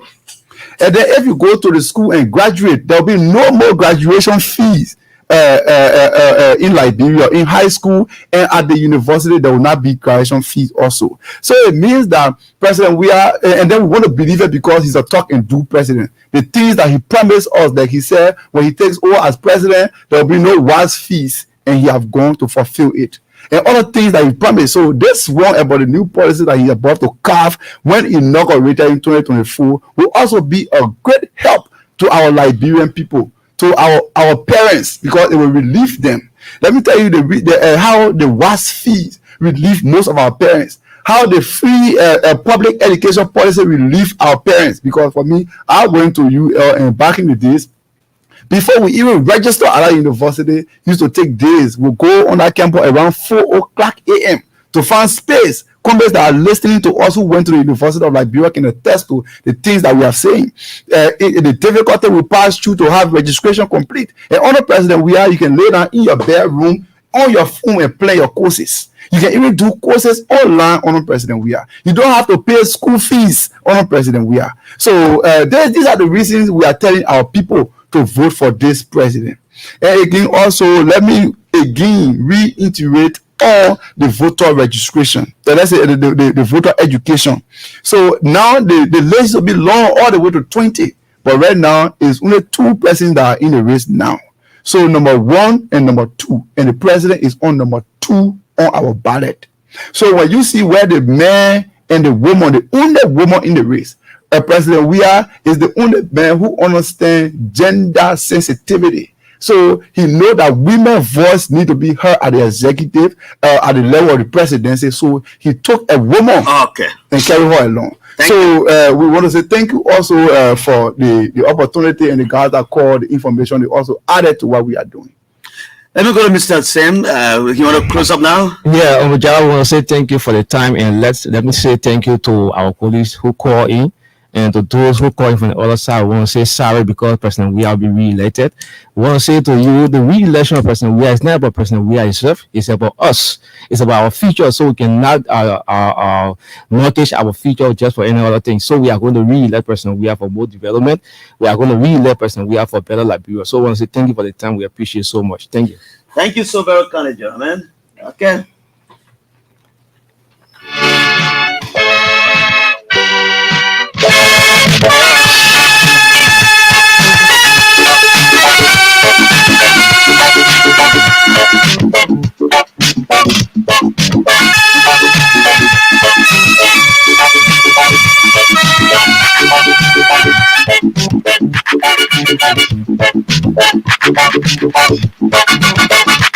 And then if you go to the school and graduate, there'll be no more graduation fees in Liberia, in high school and at the university. There will not be graduation fees also. So it means that President We Are, and then we want to believe it because he's a talk and do president. The things that he promised us, like he said, when he takes over as president, there will be no WAS fees, and he have gone to fulfill it. And other things that he promised. So this one about the new policy that he's about to carve when inaugurated in 2024 will also be a great help to our Liberian people, to our parents, because it will relieve them. Let me tell you how the WAS fees relieve most of our parents. How the free public education policy relieve our parents. Because for me, I went to UL and back in the days, before we even register at our university, used to take days. We'll go on that campus around 4 o'clock a.m. to find space. Comrades that are listening to us who went to the University of Liberia can attest to the things that we are saying. The difficulty we pass through to have registration complete. And under President We Are, you can lay down in your bedroom on your phone and play your courses. You can even do courses online on President We Are. You don't have to pay school fees on President We Are. So these are the reasons we are telling our people to vote for this president. And again, also, let me again reiterate all the voter registration. So let's say the voter education. So now the list will be long all the way to 20. But right now, it's only 2 persons that are in the race now. So number 1 and number 2. And the president is on number 2 on our ballot. So when you see where the man and the woman, the only woman in the race, President We Are is the only man who understands gender sensitivity. So he knows that women's voice need to be heard at the executive, at the level of the presidency. So he took a woman and carried her along. We want to say thank you also for the opportunity, and the guys that called, the information they also added to what we are doing. Let me go to Mr. Sam. You want to close up now? Yeah, I want to say thank you for the time, and let me say thank you to our colleagues who call in. And to those who calling from the other side, we want to say sorry because President Weah will be re-elected. We want to say to you, the re-election of President Weah is not about President Weah himself. It's about us. It's about our future. So we cannot mortgage our future just for any other thing. So we are going to re-elect President Weah for more development. We are going to re-elect President Weah for better Liberia. So I want to say thank you for the time. We appreciate it so much. Thank you. Thank you so very much, gentlemen. Okay.